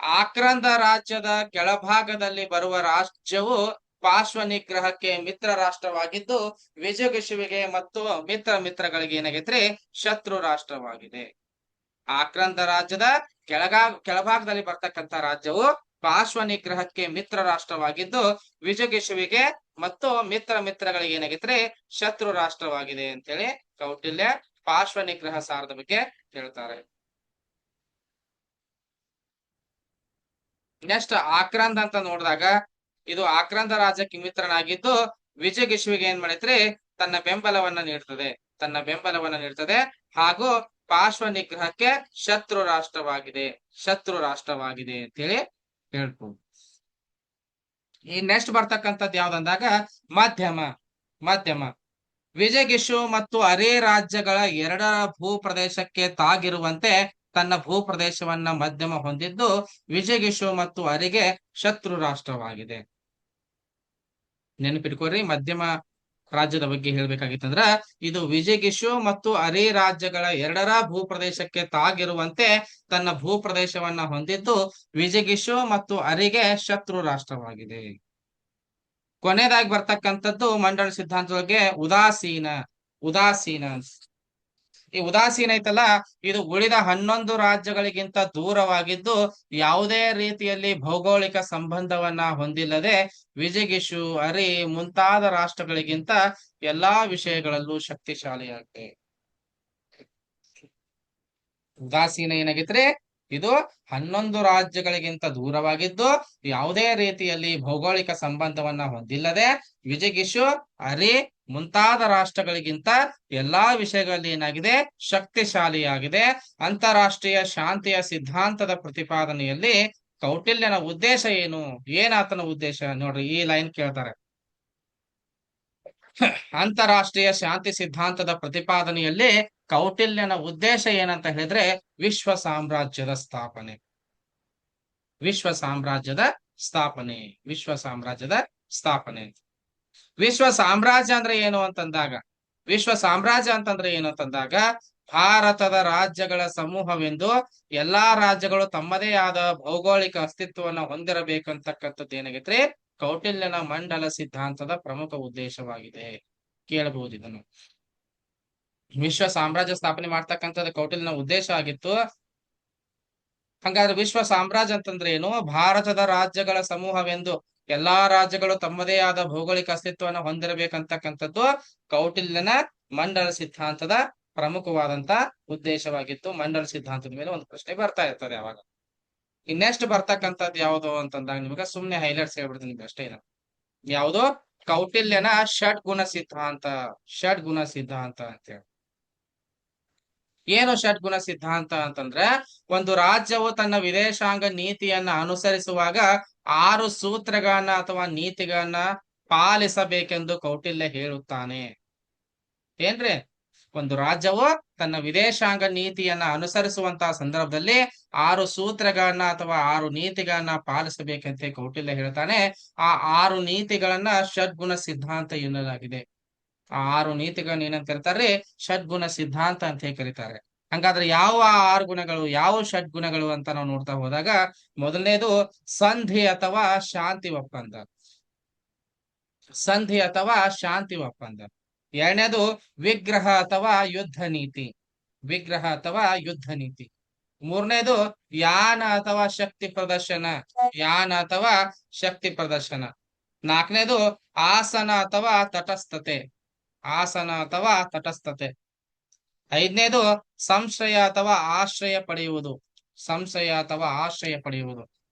ಆಕ್ರಂದ ರಾಜ್ಯದ ಕೆಳಭಾಗದಲ್ಲಿ ಬರುವ ರಾಜ್ಯವು ಪಾರ್ಶ್ವ ನಿಗ್ರಹಕ್ಕೆ ಮಿತ್ರ ರಾಷ್ಟ್ರವಾಗಿದ್ದು ವಿಜಯಗಿಶುವಿಗೆ ಮತ್ತು ಮಿತ್ರಗಳಿಗೆ ಏನಾಗೈತ್ರಿ, ಶತ್ರು ರಾಷ್ಟ್ರವಾಗಿದೆ. ಆಕ್ರಂದ ರಾಜ್ಯದ ಕೆಳಭಾಗದಲ್ಲಿ ಬರ್ತಕ್ಕಂಥ ರಾಜ್ಯವು ಪಾರ್ಶ್ವ ನಿಗ್ರಹಕ್ಕೆ ಮಿತ್ರ ರಾಷ್ಟ್ರವಾಗಿದ್ದು ವಿಜಯಗಿಶುವಿಗೆ ಮತ್ತು ಮಿತ್ರಗಳಿಗೆ ಏನಾಗೈತ್ರಿ, ಶತ್ರು ರಾಷ್ಟ್ರವಾಗಿದೆ ಅಂತೇಳಿ ಕೌಟಿಲ್ಯ ಪಾರ್ಶ್ವ ನಿಗ್ರಹ ಸಾರದ ಬಗ್ಗೆ ಹೇಳ್ತಾರೆ. ನೆಕ್ಸ್ಟ್ ಆಕ್ರಂದ ಅಂತ ನೋಡಿದಾಗ ಇದು ಆಕ್ರಂದ ರಾಜ್ಯಕ್ಕೆ ಮಿತ್ರನಾಗಿದ್ದು ವಿಜಯಗಿಶುವಿಗೆ ಏನ್ ಮಾಡೈತ್ರಿ, ತನ್ನ ಬೆಂಬಲವನ್ನ ನೀಡ್ತದೆ ಹಾಗೂ ಪಾರ್ಶ್ವ ನಿಗ್ರಹಕ್ಕೆ ಶತ್ರು ರಾಷ್ಟ್ರವಾಗಿದೆ ಅಂತ ಹೇಳಿ ಹೇಳ್ಬೋದು. ಈ ನೆಕ್ಸ್ಟ್ ಬರ್ತಕ್ಕಂಥದ್ದು ಯಾವ್ದಂದಾಗ ಮಧ್ಯಮ. ವಿಜಯಗಿಶು ಮತ್ತು ಅರೆ ರಾಜ್ಯಗಳ ಎರಡರ ಭೂ ಪ್ರದೇಶಕ್ಕೆ ತಾಗಿರುವಂತೆ ತನ್ನ ಭೂ ಪ್ರದೇಶವನ್ನ ಮಧ್ಯಮ ಹೊಂದಿದ್ದು ವಿಜಯಗಿಶು ಮತ್ತು ಅರಿಗೆ ಶತ್ರು ರಾಷ್ಟ್ರವಾಗಿದೆ. ನೆನಪಿಟ್ಕೋರಿ, ಮಧ್ಯಮ ರಾಜ್ಯದ ಬಗ್ಗೆ ಹೇಳ್ಬೇಕಾಗಿತ್ತಂದ್ರ ಇದು ವಿಜಯಗಿಶು ಮತ್ತು ಅರೆ ರಾಜ್ಯಗಳ ಎರಡರ ಭೂ ಪ್ರದೇಶಕ್ಕೆ ತಾಗಿರುವಂತೆ ತನ್ನ ಭೂ ಪ್ರದೇಶವನ್ನ ಹೊಂದಿದ್ದು ವಿಜಯಗಿಶು ಮತ್ತು ಅರಿಗೆ ಶತ್ರು ರಾಷ್ಟ್ರವಾಗಿದೆ. ಕೊನೆಯದಾಗಿ ಬರ್ತಕ್ಕಂಥದ್ದು ಮಂಡಳ ಸಿದ್ಧಾಂತದೊಳಗೆ ಉದಾಸೀನ ಈ ಉದಾಸೀನ ಐತಲ್ಲ, ಇದು ಉಳಿದ 11 ರಾಜ್ಯಗಳಿಗಿಂತ ದೂರವಾಗಿದ್ದು ಯಾವುದೇ ರೀತಿಯಲ್ಲಿ ಭೌಗೋಳಿಕ ಸಂಬಂಧವನ್ನ ಹೊಂದಿಲ್ಲದೆ ವಿಜಿಗಿಷು, ಅರಿ ಮುಂತಾದ ರಾಷ್ಟ್ರಗಳಿಗಿಂತ ಎಲ್ಲಾ ವಿಷಯಗಳಲ್ಲೂ ಶಕ್ತಿಶಾಲಿಯಾಗಿದೆ. ಉದಾಸೀನ ಏನಾಗಿದ್ರೆ ಇದು 11 ರಾಜ್ಯಗಳಿಗಿಂತ ದೂರವಾಗಿದ್ದು ಯಾವುದೇ ರೀತಿಯಲ್ಲಿ ಭೌಗೋಳಿಕ ಸಂಬಂಧವನ್ನ ಹೊಂದಿಲ್ಲದೆ ವಿಜಿಗಿಷು, ಅರಿ ಮುಂತಾದ ರಾಷ್ಟ್ರಗಳಿಗಿಂತ ಎಲ್ಲಾ ವಿಷಯಗಳಲ್ಲಿ ಏನಾಗಿದೆ, ಶಕ್ತಿಶಾಲಿಯಾಗಿದೆ. ಅಂತಾರಾಷ್ಟ್ರೀಯ ಶಾಂತಿಯ ಸಿದ್ಧಾಂತದ ಪ್ರತಿಪಾದನೆಯಲ್ಲಿ ಕೌಟಿಲ್ಯನ ಉದ್ದೇಶ ಏನು? ಏನಾತನ ಉದ್ದೇಶ ನೋಡ್ರಿ, ಈ ಲೈನ್ ಕೇಳ್ತಾರೆ. ಅಂತಾರಾಷ್ಟ್ರೀಯ ಶಾಂತಿ ಸಿದ್ಧಾಂತದ ಪ್ರತಿಪಾದನೆಯಲ್ಲಿ ಕೌಟಿಲ್ಯನ ಉದ್ದೇಶ ಏನಂತ ಹೇಳಿದ್ರೆ ವಿಶ್ವ ಸಾಮ್ರಾಜ್ಯದ ಸ್ಥಾಪನೆ. ವಿಶ್ವ ಸಾಮ್ರಾಜ್ಯದ ಸ್ಥಾಪನೆ. ವಿಶ್ವ ಸಾಮ್ರಾಜ್ಯದ ಸ್ಥಾಪನೆ. ವಿಶ್ವ ಸಾಮ್ರಾಜ್ಯ ಅಂದ್ರೆ ಏನು ಅಂತಂದಾಗ, ವಿಶ್ವ ಸಾಮ್ರಾಜ್ಯ ಅಂತಂದ್ರೆ ಏನು ಅಂತಂದಾಗ ಭಾರತದ ರಾಜ್ಯಗಳ ಸಮೂಹವೆಂದು ಎಲ್ಲಾ ರಾಜ್ಯಗಳು ತಮ್ಮದೇ ಆದ ಭೌಗೋಳಿಕ ಅಸ್ತಿತ್ವವನ್ನು ಹೊಂದಿರಬೇಕಂತಕ್ಕಂಥದ್ದು ಏನಾಗೈತ್ರಿ ಕೌಟಿಲ್ಯನ ಮಂಡಲ ಸಿದ್ಧಾಂತದ ಪ್ರಮುಖ ಉದ್ದೇಶವಾಗಿದೆ. ಕೇಳಬಹುದು ಇದನ್ನು. ವಿಶ್ವ ಸಾಮ್ರಾಜ್ಯ ಸ್ಥಾಪನೆ ಮಾಡ್ತಕ್ಕಂಥದ್ದು ಕೌಟಿಲ್ಯನ ಉದ್ದೇಶ ಆಗಿತ್ತು. ಹಂಗಾದ್ರೆ ವಿಶ್ವ ಸಾಮ್ರಾಜ್ಯ ಅಂತಂದ್ರೆ ಏನು? ಭಾರತದ ರಾಜ್ಯಗಳ ಸಮೂಹವೆಂದು ಎಲ್ಲಾ ರಾಜ್ಯಗಳು ತಮ್ಮದೇ ಆದ ಭೌಗೋಳಿಕ ಅಸ್ತಿತ್ವವನ್ನು ಹೊಂದಿರಬೇಕಂತಕ್ಕಂಥದ್ದು ಕೌಟಿಲ್ಯನ ಮಂಡಲ ಸಿದ್ಧಾಂತದ ಪ್ರಮುಖವಾದಂತ ಉದ್ದೇಶವಾಗಿತ್ತು. ಮಂಡಲ ಸಿದ್ಧಾಂತದ ಮೇಲೆ ಒಂದು ಪ್ರಶ್ನೆ ಬರ್ತಾ ಇರ್ತದೆ ಅವಾಗ. ಇನ್ನೆಷ್ಟು ಬರ್ತಕ್ಕಂಥದ್ದು ಯಾವುದು ಅಂತಂದಾಗ ನಿಮ್ಗೆ ಸುಮ್ನೆ ಹೈಲೈಟ್ಸ್ ಹೇಳ್ಬಿಡ್ತೀನಿ ನಿಮ್ಗೆ ಅಷ್ಟೇ. ಯಾವುದು? ಕೌಟಿಲ್ಯನ ಷಡ್ಗುಣ ಸಿದ್ಧಾಂತ. ಷಡ್ಗುಣ ಸಿದ್ಧಾಂತ ಅಂತೇಳಿ ಏನು ಷಡ್ಗುಣ ಸಿದ್ಧಾಂತ ಅಂತಂದ್ರೆ, ಒಂದು ರಾಜ್ಯವು ತನ್ನ ವಿದೇಶಾಂಗ ನೀತಿಯನ್ನ ಅನುಸರಿಸುವಾಗ 6 ಸೂತ್ರಗಳನ್ನ ಅಥವಾ ನೀತಿಗಳನ್ನ ಪಾಲಿಸಬೇಕೆಂದು ಕೌಟಿಲ್ಯ ಹೇಳುತ್ತಾನೆ. ಏನ್ರಿ? ಒಂದು ರಾಜ್ಯವು ತನ್ನ ವಿದೇಶಾಂಗ ನೀತಿಯನ್ನ ಅನುಸರಿಸುವಂತಹ ಸಂದರ್ಭದಲ್ಲಿ 6 ಸೂತ್ರಗಳನ್ನ ಅಥವಾ 6 ನೀತಿಗಳನ್ನ ಪಾಲಿಸಬೇಕಂತ ಕೌಟಿಲ್ಯ ಹೇಳ್ತಾನೆ. ಆ 6 ನೀತಿಗಳನ್ನ ಷಡ್ಗುಣ ಸಿದ್ಧಾಂತ ಎನ್ನಲಾಗಿದೆ. ಆ 6 ನೀತಿಗಳನ್ನ ಏನಂತ ಕರೀತಾರೆ? ಷಡ್ಗುಣ ಸಿದ್ಧಾಂತ ಅಂತ ಕರೀತಾರೆ. ಹಂಗಾದ್ರೆ ಯಾವ 6 ಗುಣಗಳು, ಯಾವ ಷಡ್ಗುಣಗಳು ಅಂತ ನಾವು ನೋಡ್ತಾ ಹೋದಾಗ, ಮೊದಲನೇದು ಸಂಧಿ ಅಥವಾ ಶಾಂತಿ ಒಪ್ಪಂದ. ಸಂಧಿ ಅಥವಾ ಶಾಂತಿ ಒಪ್ಪಂದ. ಎರಡನೇದು ವಿಗ್ರಹ ಅಥವಾ ಯುದ್ಧ ನೀತಿ. ವಿಗ್ರಹ ಅಥವಾ ಯುದ್ಧ ನೀತಿ. ಮೂರನೇದು ಯಾನ ಅಥವಾ ಶಕ್ತಿ ಪ್ರದರ್ಶನ. ಯಾನ ಅಥವಾ ಶಕ್ತಿ ಪ್ರದರ್ಶನ. ನಾಲ್ಕನೇದು ಆಸನ ಅಥವಾ ತಟಸ್ಥತೆ. ಆಸನ ಅಥವಾ ತಟಸ್ಥತೆ. ಐದನೇದು ಸಂಶಯ ಅಥವಾ ಆಶ್ರಯ ಪಡೆಯುವುದು. ಸಂಶಯ ಅಥವಾ ಆಶ್ರಯ ಪಡೆಯುವುದು.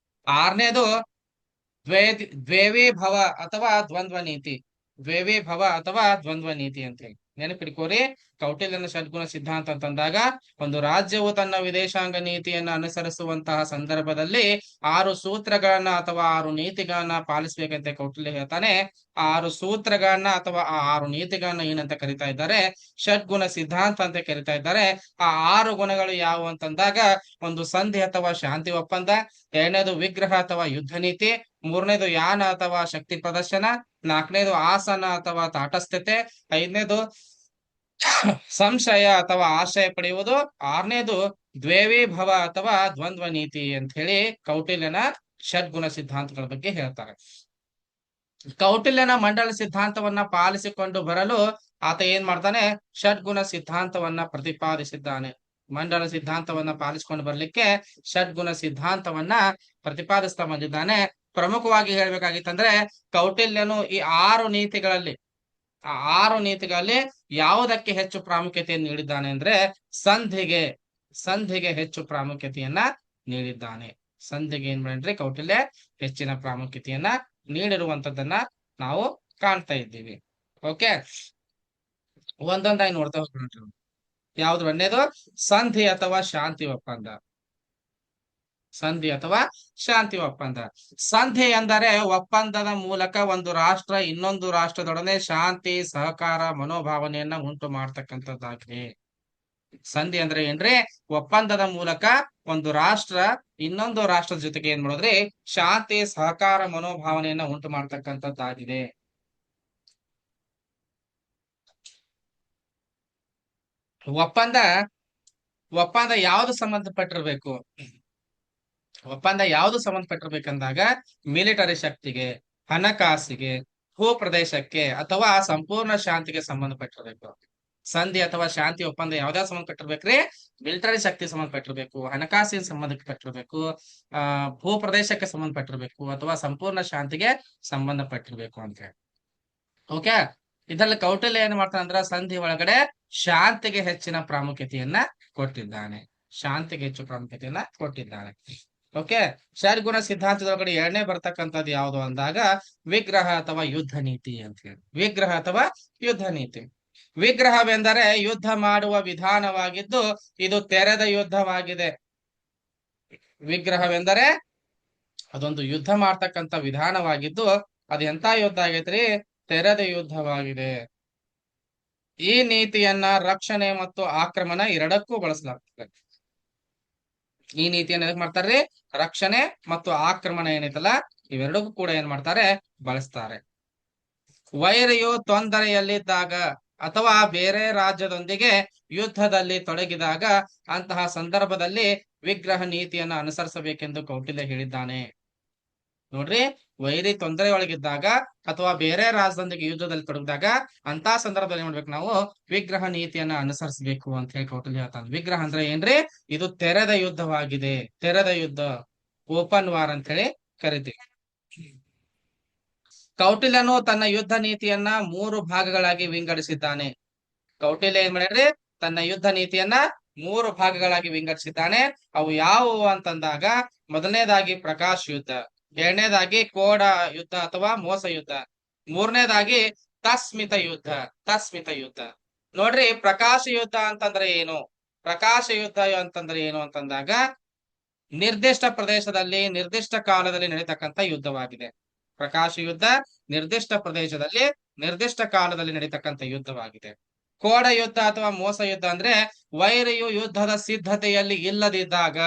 ಆರನೇದು ದ್ವೇವೀಭವ ಅಥವಾ ದ್ವಂದ್ವ ನೀತಿ. ದ್ವೇವೀಭವ ಅಥವಾ ದ್ವಂದ್ವ ನೀತಿ ಅಂತ ಹೇಳಿ ನೆನಪಿಟ್ಕೋರಿ. ಕೌಟಿಲ್ಯನ ಷಡ್ಗುಣ ಸಿದ್ಧಾಂತ ಅಂತಂದಾಗ ಒಂದು ರಾಜ್ಯವು ತನ್ನ ವಿದೇಶಾಂಗ ನೀತಿಯನ್ನು ಅನುಸರಿಸುವಂತಹ ಸಂದರ್ಭದಲ್ಲಿ 6 ಸೂತ್ರಗಳನ್ನ ಅಥವಾ 6 ನೀತಿಗಳನ್ನ ಪಾಲಿಸಬೇಕಂತ ಕೌಟಿಲ್ಯ ಹೇಳ್ತಾನೆ. ಆ 6 ಸೂತ್ರಗಳನ್ನ ಅಥವಾ ಆ 6 ನೀತಿಗಳನ್ನ ಏನಂತ ಕರಿತಾ ಇದ್ದಾರೆ? ಷಡ್ಗುಣ ಸಿದ್ಧಾಂತ ಅಂತ ಕರಿತಾ ಇದ್ದಾರೆ. ಆ 6 ಗುಣಗಳು ಯಾವುವು ಅಂತಂದಾಗ, ಒಂದು ಸಂಧಿ ಅಥವಾ ಶಾಂತಿ ಒಪ್ಪಂದ, ಎರಡನೇದು ವಿಗ್ರಹ ಅಥವಾ ಯುದ್ಧ ನೀತಿ, ಮೂರನೇದು ಯಾನ ಅಥವಾ ಶಕ್ತಿ ಪ್ರದರ್ಶನ, ನಾಲ್ಕನೇದು ಆಸನ ಅಥವಾ ತಾಟಸ್ಥ್ಯತೆ, ಐದನೇದು ಸಂಶಯ ಅಥವಾ ಆಶ್ರಯ ಪಡೆಯುವುದು, ಆರನೇದು ದ್ವೇವೀಭವ ಅಥವಾ ದ್ವಂದ್ವ ನೀತಿ ಅಂತ ಹೇಳಿ ಕೌಟಿಲ್ಯನ ಷಡ್ಗುಣ ಸಿದ್ಧಾಂತಗಳ ಬಗ್ಗೆ ಹೇಳ್ತಾರೆ. ಕೌಟಿಲ್ಯನ ಮಂಡಲ ಸಿದ್ಧಾಂತವನ್ನ ಪಾಲಿಸಿಕೊಂಡು ಬರಲು ಆತ ಏನ್ ಮಾಡ್ತಾನೆ? ಷಡ್ಗುಣ ಸಿದ್ಧಾಂತವನ್ನ ಪ್ರತಿಪಾದಿಸಿದ್ದಾನೆ. ಮಂಡಲ ಸಿದ್ಧಾಂತವನ್ನ ಪಾಲಿಸಿಕೊಂಡು ಬರ್ಲಿಕ್ಕೆ ಷಡ್ಗುಣ ಸಿದ್ಧಾಂತವನ್ನ ಪ್ರತಿಪಾದಿಸ್ತಾ ಬಂದಿದ್ದಾನೆ. ಪ್ರಮುಖವಾಗಿ ಹೇಳ್ಬೇಕಾಗಿತ್ತಂದ್ರೆ, ಕೌಟಿಲ್ಯನು ಈ 6 ನೀತಿಗಳಲ್ಲಿ, ಆ 6 ನೀತಿಗಳಲ್ಲಿ ಯಾವುದಕ್ಕೆ ಹೆಚ್ಚು ಪ್ರಾಮುಖ್ಯತೆಯನ್ನು ನೀಡಿದ್ದಾನೆ ಅಂದ್ರೆ ಸಂಧಿಗೆ. ಸಂಧಿಗೆ ಹೆಚ್ಚು ಪ್ರಾಮುಖ್ಯತೆಯನ್ನ ನೀಡಿದ್ದಾನೆ. ಸಂಧಿಗೆ ಏನ್ ಮಾಡಿದ್ರೆ ಕೌಟಿಲ್ಯ ಹೆಚ್ಚಿನ ಪ್ರಾಮುಖ್ಯತೆಯನ್ನ ನೀಡಿರುವಂತದ್ದನ್ನ ನಾವು ಕಾಣ್ತಾ ಇದ್ದೀವಿ. ಓಕೆ, ಒಂದೊಂದಾಗಿ ನೋಡ್ತಾ ಹೋಗ್ಬಿಟ್ಟು ಯಾವ್ದು? ಒಂದೇದು ಸಂಧಿ ಅಥವಾ ಶಾಂತಿ ಒಪ್ಪಂದ. ಸಂಧಿ ಅಥವಾ ಶಾಂತಿ ಒಪ್ಪಂದ. ಸಂಧಿ ಎಂದರೆ ಒಪ್ಪಂದದ ಮೂಲಕ ಒಂದು ರಾಷ್ಟ್ರ ಇನ್ನೊಂದು ರಾಷ್ಟ್ರದೊಡನೆ ಶಾಂತಿ, ಸಹಕಾರ, ಮನೋಭಾವನೆಯನ್ನ ಉಂಟು ಮಾಡ್ತಕ್ಕಂಥದ್ದಾಗಿದೆ. ಸಂಧಿ ಅಂದ್ರೆ ಏನ್ರಿ? ಒಪ್ಪಂದದ ಮೂಲಕ ಒಂದು ರಾಷ್ಟ್ರ ಇನ್ನೊಂದು ರಾಷ್ಟ್ರದ ಜೊತೆಗೆ ಏನ್ ಮಾಡಿದ್ರೆ ಶಾಂತಿ, ಸಹಕಾರ, ಮನೋಭಾವನೆಯನ್ನ ಉಂಟು ಮಾಡ್ತಕ್ಕಂಥದ್ದಾಗಿದೆ. ಒಪ್ಪಂದ ಒಪ್ಪಂದ ಯಾವ್ದು ಸಂಬಂಧಪಟ್ಟಿರ್ಬೇಕು? ಒಪ್ಪಂದ ಯಾವ್ದು ಸಂಬಂಧಪಟ್ಟಿರ್ಬೇಕಂದಾಗ ಮಿಲಿಟರಿ ಶಕ್ತಿಗೆ, ಹಣಕಾಸಿಗೆ, ಭೂ ಪ್ರದೇಶಕ್ಕೆ ಅಥವಾ ಸಂಪೂರ್ಣ ಶಾಂತಿಗೆ ಸಂಬಂಧಪಟ್ಟಿರ್ಬೇಕು. ಸಂಧಿ ಅಥವಾ ಶಾಂತಿ ಒಪ್ಪಂದ ಯಾವ್ದಾವ್ ಸಂಬಂಧಪಟ್ಟಿರ್ಬೇಕ್ರಿ? ಮಿಲಿಟರಿ ಶಕ್ತಿ ಸಂಬಂಧಪಟ್ಟಿರ್ಬೇಕು, ಹಣಕಾಸಿನ ಸಂಬಂಧಕ್ಕೆ ಪಟ್ಟಿರ್ಬೇಕು, ಭೂ ಪ್ರದೇಶಕ್ಕೆ ಸಂಬಂಧಪಟ್ಟಿರ್ಬೇಕು, ಅಥವಾ ಸಂಪೂರ್ಣ ಶಾಂತಿಗೆ ಸಂಬಂಧಪಟ್ಟಿರ್ಬೇಕು ಅಂತ ಹೇಳಿ. ಓಕೆ, ಇದರಲ್ಲಿ ಕೌಟಿಲ್ಯ ಏನ್ ಮಾಡ್ತಾನೆ ಅಂದ್ರ ಸಂಧಿ ಒಳಗಡೆ ಶಾಂತಿಗೆ ಹೆಚ್ಚಿನ ಪ್ರಾಮುಖ್ಯತೆಯನ್ನ ಕೊಟ್ಟಿದ್ದಾನೆ. ಶಾಂತಿಗೆ ಹೆಚ್ಚು ಪ್ರಾಮುಖ್ಯತೆಯನ್ನ ಕೊಟ್ಟಿದ್ದಾನೆ. ಓಕೆ, ಷಡ್ಗುಣ ಸಿದ್ಧಾಂತದೊಳಗಡೆ ಎರಡನೇ ಬರ್ತಕ್ಕಂಥದ್ದು ಯಾವುದು ಅಂದಾಗ ವಿಗ್ರಹ ಅಥವಾ ಯುದ್ಧ ನೀತಿ ಅಂತ ಹೇಳಿ. ವಿಗ್ರಹ ಅಥವಾ ಯುದ್ಧ ನೀತಿ. ವಿಗ್ರಹವೆಂದರೆ ಯುದ್ಧ ಮಾಡುವ ವಿಧಾನವಾಗಿದ್ದು ಇದು ತೆರೆದ ಯುದ್ಧವಾಗಿದೆ. ವಿಗ್ರಹವೆಂದರೆ ಅದೊಂದು ಯುದ್ಧ ಮಾಡ್ತಕ್ಕಂಥ ವಿಧಾನವಾಗಿದ್ದು ಅದು ಎಂತ ಯುದ್ಧ ಆಗೈತ್ರಿ? ತೆರೆದ ಯುದ್ಧವಾಗಿದೆ. ಈ ನೀತಿಯನ್ನ ರಕ್ಷಣೆ ಮತ್ತು ಆಕ್ರಮಣ ಎರಡಕ್ಕೂ ಬಳಸಲಾಗ್ತದೆ. ಈ ನೀತಿಯನ್ನ ಎದಕ್ ಮಾಡ್ತಾರ್ರಿ? ರಕ್ಷಣೆ ಮತ್ತು ಆಕ್ರಮಣ ಏನೈತಲ್ಲ ಇವೆರಡಕ್ಕೂ ಕೂಡ ಏನ್ ಮಾಡ್ತಾರೆ? ಬಳಸ್ತಾರೆ. ವೈರಿಯು ತೊಂದರೆಯಲ್ಲಿದ್ದಾಗ ಅಥವಾ ಬೇರೆ ರಾಜ್ಯದೊಂದಿಗೆ ಯುದ್ಧದಲ್ಲಿ ತೊಡಗಿದಾಗ ಅಂತಹ ಸಂದರ್ಭದಲ್ಲಿ ವಿಗ್ರಹ ನೀತಿಯನ್ನು ಅನುಸರಿಸಬೇಕೆಂದು ಕೌಟಿಲ್ಯ ಹೇಳಿದ್ದಾನೆ. ನೋಡ್ರಿ, ವೈರಿ ತೊಂದರೆ ಒಳಗಿದ್ದಾಗ ಅಥವಾ ಬೇರೆ ರಾಜ್ಯದೊಂದಿಗೆ ಯುದ್ಧದಲ್ಲಿ ತೊಡಗಿದಾಗ ಅಂತ ಸಂದರ್ಭದಲ್ಲಿ ಮಾಡ್ಬೇಕು ನಾವು? ವಿಗ್ರಹ ನೀತಿಯನ್ನ ಅನುಸರಿಸಬೇಕು ಅಂತ ಹೇಳಿ ಕೌಟಿಲ್ಯ ಹೇಳ್ತಾನೆ. ವಿಗ್ರಹ ಅಂದ್ರೆ ಏನ್ರಿ? ಇದು ತೆರೆದ ಯುದ್ಧವಾಗಿದೆ. ತೆರೆದ ಯುದ್ಧ, ಓಪನ್ ವಾರ್ ಅಂತ ಹೇಳಿ ಕರಿತೀವಿ. ಕೌಟಿಲ್ಯನು ತನ್ನ ಯುದ್ಧ ನೀತಿಯನ್ನ 3 ಭಾಗಗಳಾಗಿ ವಿಂಗಡಿಸಿದ್ದಾನೆ. ಕೌಟಿಲ್ಯ ಏನ್ ಮಾಡ್ಯಾರ್ರಿ? ತನ್ನ ಯುದ್ಧ ನೀತಿಯನ್ನ 3 ಭಾಗಗಳಾಗಿ ವಿಂಗಡಿಸಿದ್ದಾನೆ. ಅವು ಯಾವುವು ಅಂತಂದಾಗ ಮೊದಲನೇದಾಗಿ ಪ್ರಕಾಶ್ ಯುದ್ಧ, ಎರಡನೇದಾಗಿ ಕೋಡ ಯುದ್ಧ ಅಥವಾ ಮೋಸ ಯುದ್ಧ, ಮೂರನೇದಾಗಿ ತಸ್ಮಿತ ಯುದ್ಧ. ತಸ್ಮಿತ ಯುದ್ಧ ನೋಡ್ರಿ, ಪ್ರಕಾಶ ಯುದ್ಧ ಅಂತಂದ್ರೆ ಏನು? ಪ್ರಕಾಶ ಯುದ್ಧ ಅಂತಂದ್ರೆ ಏನು ಅಂತಂದಾಗ ನಿರ್ದಿಷ್ಟ ಪ್ರದೇಶದಲ್ಲಿ ನಿರ್ದಿಷ್ಟ ಕಾಲದಲ್ಲಿ ನಡೀತಕ್ಕಂಥ ಯುದ್ಧವಾಗಿದೆ. ಪ್ರಕಾಶ ಯುದ್ಧ ನಿರ್ದಿಷ್ಟ ಪ್ರದೇಶದಲ್ಲಿ ನಿರ್ದಿಷ್ಟ ಕಾಲದಲ್ಲಿ ನಡೀತಕ್ಕಂಥ ಯುದ್ಧವಾಗಿದೆ. ಕೋಡ ಯುದ್ಧ ಅಥವಾ ಮೋಸ ಯುದ್ಧ ಅಂದ್ರೆ ವೈರಿಯು ಯುದ್ಧದ ಸಿದ್ಧತೆಯಲ್ಲಿ ಇಲ್ಲದಿದ್ದಾಗ.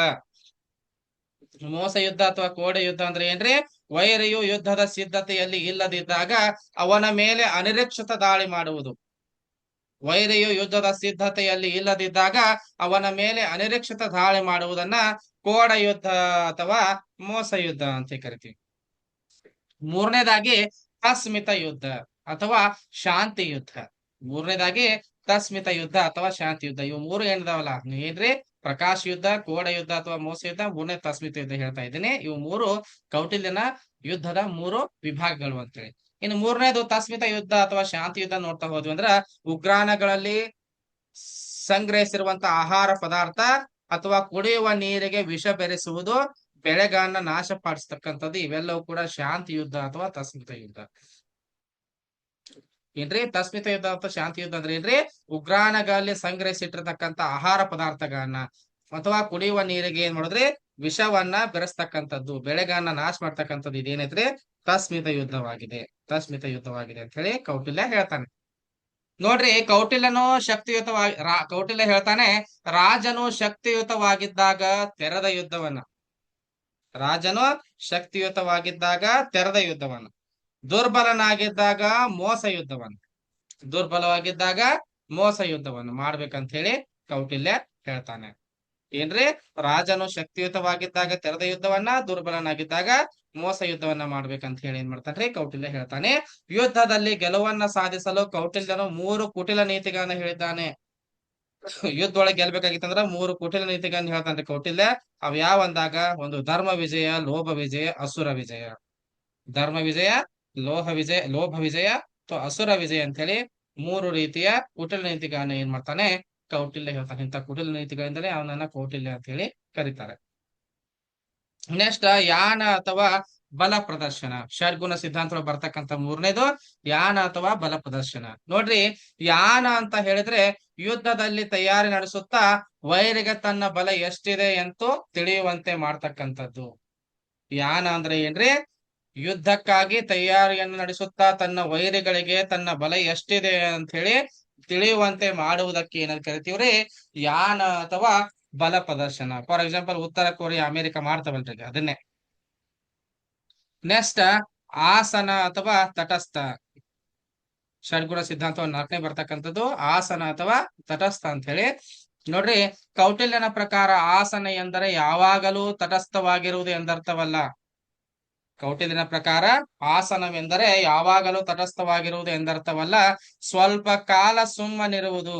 ಮೋಸ ಯುದ್ಧ ಅಥವಾ ಕೋಡ ಯುದ್ಧ ಅಂದ್ರೆ ಏನ್ರಿ? ವೈರಿಯು ಯುದ್ಧದ ಸಿದ್ಧತೆಯಲ್ಲಿ ಇಲ್ಲದಿದ್ದಾಗ ಅವನ ಮೇಲೆ ಅನಿರೀಕ್ಷಿತ ದಾಳಿ ಮಾಡುವುದು. ವೈರಿಯು ಯುದ್ಧದ ಸಿದ್ಧತೆಯಲ್ಲಿ ಇಲ್ಲದಿದ್ದಾಗ ಅವನ ಮೇಲೆ ಅನಿರೀಕ್ಷಿತ ದಾಳಿ ಮಾಡುವುದನ್ನ ಕೋಡ ಯುದ್ಧ ಅಥವಾ ಮೋಸ ಯುದ್ಧ ಅಂತ ಕರಿತೀವಿ. ಮೂರನೇದಾಗಿ ತಸ್ಮಿತ ಯುದ್ಧ ಅಥವಾ ಶಾಂತಿ ಯುದ್ಧ. ಮೂರನೇದಾಗಿ ತಸ್ಮಿತ ಯುದ್ಧ ಅಥವಾ ಶಾಂತಿ ಯುದ್ಧ. ಇವು 3 ಏನಿದಾವಲ್ಲ, ಏನ್ರಿ? ಪ್ರಕಾಶ್ ಯುದ್ಧ, ಕೋಡ ಯುದ್ಧ ಅಥವಾ ಮೋಸ ಯುದ್ಧ, ಮೂರನೇ ತಸ್ಮಿತ ಯುದ್ಧ ಹೇಳ್ತಾ ಇದ್ದೀನಿ. ಇವು 3 ಕೌಟಿಲ್ಯನ ಯುದ್ಧದ 3 ವಿಭಾಗಗಳು ಅಂತೇಳಿ. ಇನ್ನು ಮೂರನೇದು ತಸ್ಮಿತ ಯುದ್ಧ ಅಥವಾ ಶಾಂತಿ ಯುದ್ಧ ನೋಡ್ತಾ ಹೋದ್ವಿ ಅಂದ್ರ ಉಗ್ರಾಣಗಳಲ್ಲಿ ಸಂಗ್ರಹಿಸಿರುವಂತಹ ಆಹಾರ ಪದಾರ್ಥ ಅಥವಾ ಕುಡಿಯುವ ನೀರಿಗೆ ವಿಷ ಬೆರೆಸುವುದು, ಬೆಳೆಗಳನ್ನ ನಾಶಪಡಿಸ್ತಕ್ಕಂಥದ್ದು, ಇವೆಲ್ಲವೂ ಕೂಡ ಶಾಂತಿ ಯುದ್ಧ ಅಥವಾ ತಸ್ಮಿತ ಯುದ್ಧ. ಏನ್ರಿ? ತಸ್ಮಿತ ಯುದ್ಧ ಅಥವಾ ಶಾಂತಿ ಯುದ್ಧ ಅಂದ್ರೆ ಏನ್ರಿ? ಉಗ್ರಾಣಗಳಲ್ಲಿ ಸಂಗ್ರಹಿಸಿಟ್ಟಿರ್ತಕ್ಕಂಥ ಆಹಾರ ಪದಾರ್ಥಗಳನ್ನ ಅಥವಾ ಕುಡಿಯುವ ನೀರಿಗೆ ಏನ್ ಮಾಡಿದ್ರಿ? ವಿಷವನ್ನ ಬೆರೆಸ್ತಕ್ಕಂಥದ್ದು, ಬೆಳೆಗಳನ್ನ ನಾಶ ಮಾಡ್ತಕ್ಕಂಥದ್ದು, ಇದೇನೈತ್ರಿ? ತಸ್ಮಿತ ಯುದ್ಧವಾಗಿದೆ. ತಸ್ಮಿತ ಯುದ್ಧವಾಗಿದೆ ಅಂತ ಹೇಳಿ ಕೌಟಿಲ್ಯ ಹೇಳ್ತಾನೆ. ನೋಡ್ರಿ, ಕೌಟಿಲ್ಯ ಹೇಳ್ತಾನೆ, ರಾಜನು ಶಕ್ತಿಯುತವಾಗಿದ್ದಾಗ ತೆರೆದ ಯುದ್ಧವನ್ನ, ರಾಜನು ಶಕ್ತಿಯುತವಾಗಿದ್ದಾಗ ತೆರೆದ ಯುದ್ಧವನ್ನ, ದುರ್ಬಲನಾಗಿದ್ದಾಗ ಮೋಸ ಯುದ್ಧವನ್ನ, ದುರ್ಬಲವಾಗಿದ್ದಾಗ ಮೋಸ ಯುದ್ಧವನ್ನು ಮಾಡ್ಬೇಕಂತ ಹೇಳಿ ಕೌಟಿಲ್ಯ ಹೇಳ್ತಾನೆ. ಏನ್ರಿ? ರಾಜನು ಶಕ್ತಿಯುತವಾಗಿದ್ದಾಗ ತೆರೆದ ಯುದ್ಧವನ್ನ, ದುರ್ಬಲನಾಗಿದ್ದಾಗ ಮೋಸ ಯುದ್ಧವನ್ನ ಮಾಡ್ಬೇಕಂತ ಹೇಳಿ ಏನ್ ಮಾಡ್ತಾನ್ರಿ ಕೌಟಿಲ್ಯ ಹೇಳ್ತಾನೆ. ಯುದ್ಧದಲ್ಲಿ ಗೆಲುವನ್ನ ಸಾಧಿಸಲು ಕೌಟಿಲ್ಯನು 3 ಕುಟಿಲ ನೀತಿಗಳನ್ನ ಹೇಳಿದ್ದಾನೆ. ಯುದ್ಧ ಒಳಗೆ ಗೆಲ್ಬೇಕಾಗಿತ್ತಂದ್ರ 3 ಕುಟಿಲ ನೀತಿಗಳನ್ನ ಹೇಳ್ತಾನ್ರಿ ಕೌಟಿಲ್ಯ. ಅವ್ ಯಾವ ಅಂದಾಗ, ಒಂದು ಧರ್ಮ ವಿಜಯ, ಲೋಭ ವಿಜಯ, ಅಸುರ ವಿಜಯ. ಧರ್ಮ ವಿಜಯ, ಲೋಭ ವಿಜಯ ಅಥವಾ ಅಸುರ ವಿಜಯ ಅಂತ ಹೇಳಿ 3 ರೀತಿಯ ಕುಟಿಲ ನೀತಿಗಳನ್ನ ಏನ್ ಮಾಡ್ತಾನೆ ಕೌಟಿಲ್ಯ ಹೇಳ್ತಾನೆ. ಇಂಥ ಕುಟಿಲ ನೀತಿಗಳಿಂದಲೇ ಅವನನ್ನ ಕೌಟಿಲ್ಯ ಅಂತ ಹೇಳಿ ಕರೀತಾರೆ. ನೆಕ್ಸ್ಟ್ ಯಾನ ಅಥವಾ ಬಲ ಪ್ರದರ್ಶನ. ಷಡ್ಗುಣ ಸಿದ್ಧಾಂತ ಬರ್ತಕ್ಕಂಥ ಮೂರನೇದು ಯಾನ ಅಥವಾ ಬಲ ಪ್ರದರ್ಶನ. ನೋಡ್ರಿ, ಯಾನ ಅಂತ ಹೇಳಿದ್ರೆ ಯುದ್ಧದಲ್ಲಿ ತಯಾರಿ ನಡೆಸುತ್ತಾ ವೈರಿಗೆ ತನ್ನ ಬಲ ಎಷ್ಟಿದೆ ಎಂದು ತಿಳಿಯುವಂತೆ ಮಾಡ್ತಕ್ಕಂಥದ್ದು. ಯಾನ ಅಂದ್ರೆ ಏನ್ರಿ? ಯುದ್ಧಕ್ಕಾಗಿ ತಯಾರಿಯನ್ನು ನಡೆಸುತ್ತಾ ತನ್ನ ವೈರಿಗಳಿಗೆ ತನ್ನ ಬಲ ಎಷ್ಟಿದೆ ಅಂತ ಹೇಳಿ ತಿಳಿಯುವಂತೆ ಮಾಡುವುದಕ್ಕೆ ಏನಂತ ಕರಿತೀವ್ರಿ? ಯಾನ ಅಥವಾ ಬಲ ಪ್ರದರ್ಶನ. ಫಾರ್ ಎಕ್ಸಾಂಪಲ್, ಉತ್ತರ ಕೊರಿಯಾ, ಅಮೆರಿಕ ಮಾಡ್ತಾವಲ್ರಿ, ಅದನ್ನೇ. ನೆಕ್ಸ್ಟ್ ಆಸನ ಅಥವಾ ತಟಸ್ಥ. ಷಡ್ಗುಣ ಸಿದ್ಧಾಂತ 4ನೇ ಬರ್ತಕ್ಕಂಥದ್ದು ಆಸನ ಅಥವಾ ತಟಸ್ಥ ಅಂತ ಹೇಳಿ. ನೋಡ್ರಿ, ಕೌಟಿಲ್ಯನ ಪ್ರಕಾರ ಆಸನ ಎಂದರೆ ಯಾವಾಗಲೂ ತಟಸ್ಥವಾಗಿರುವುದು ಎಂದರ್ಥವಲ್ಲ. ಕೌಟಿಲ್ಯನ ಪ್ರಕಾರ ಆಸನವೆಂದರೆ ಯಾವಾಗಲೂ ತಟಸ್ಥವಾಗಿರುವುದು ಎಂದರ್ಥವಲ್ಲ, ಸ್ವಲ್ಪ ಕಾಲ ಸುಮ್ಮನಿರುವುದು.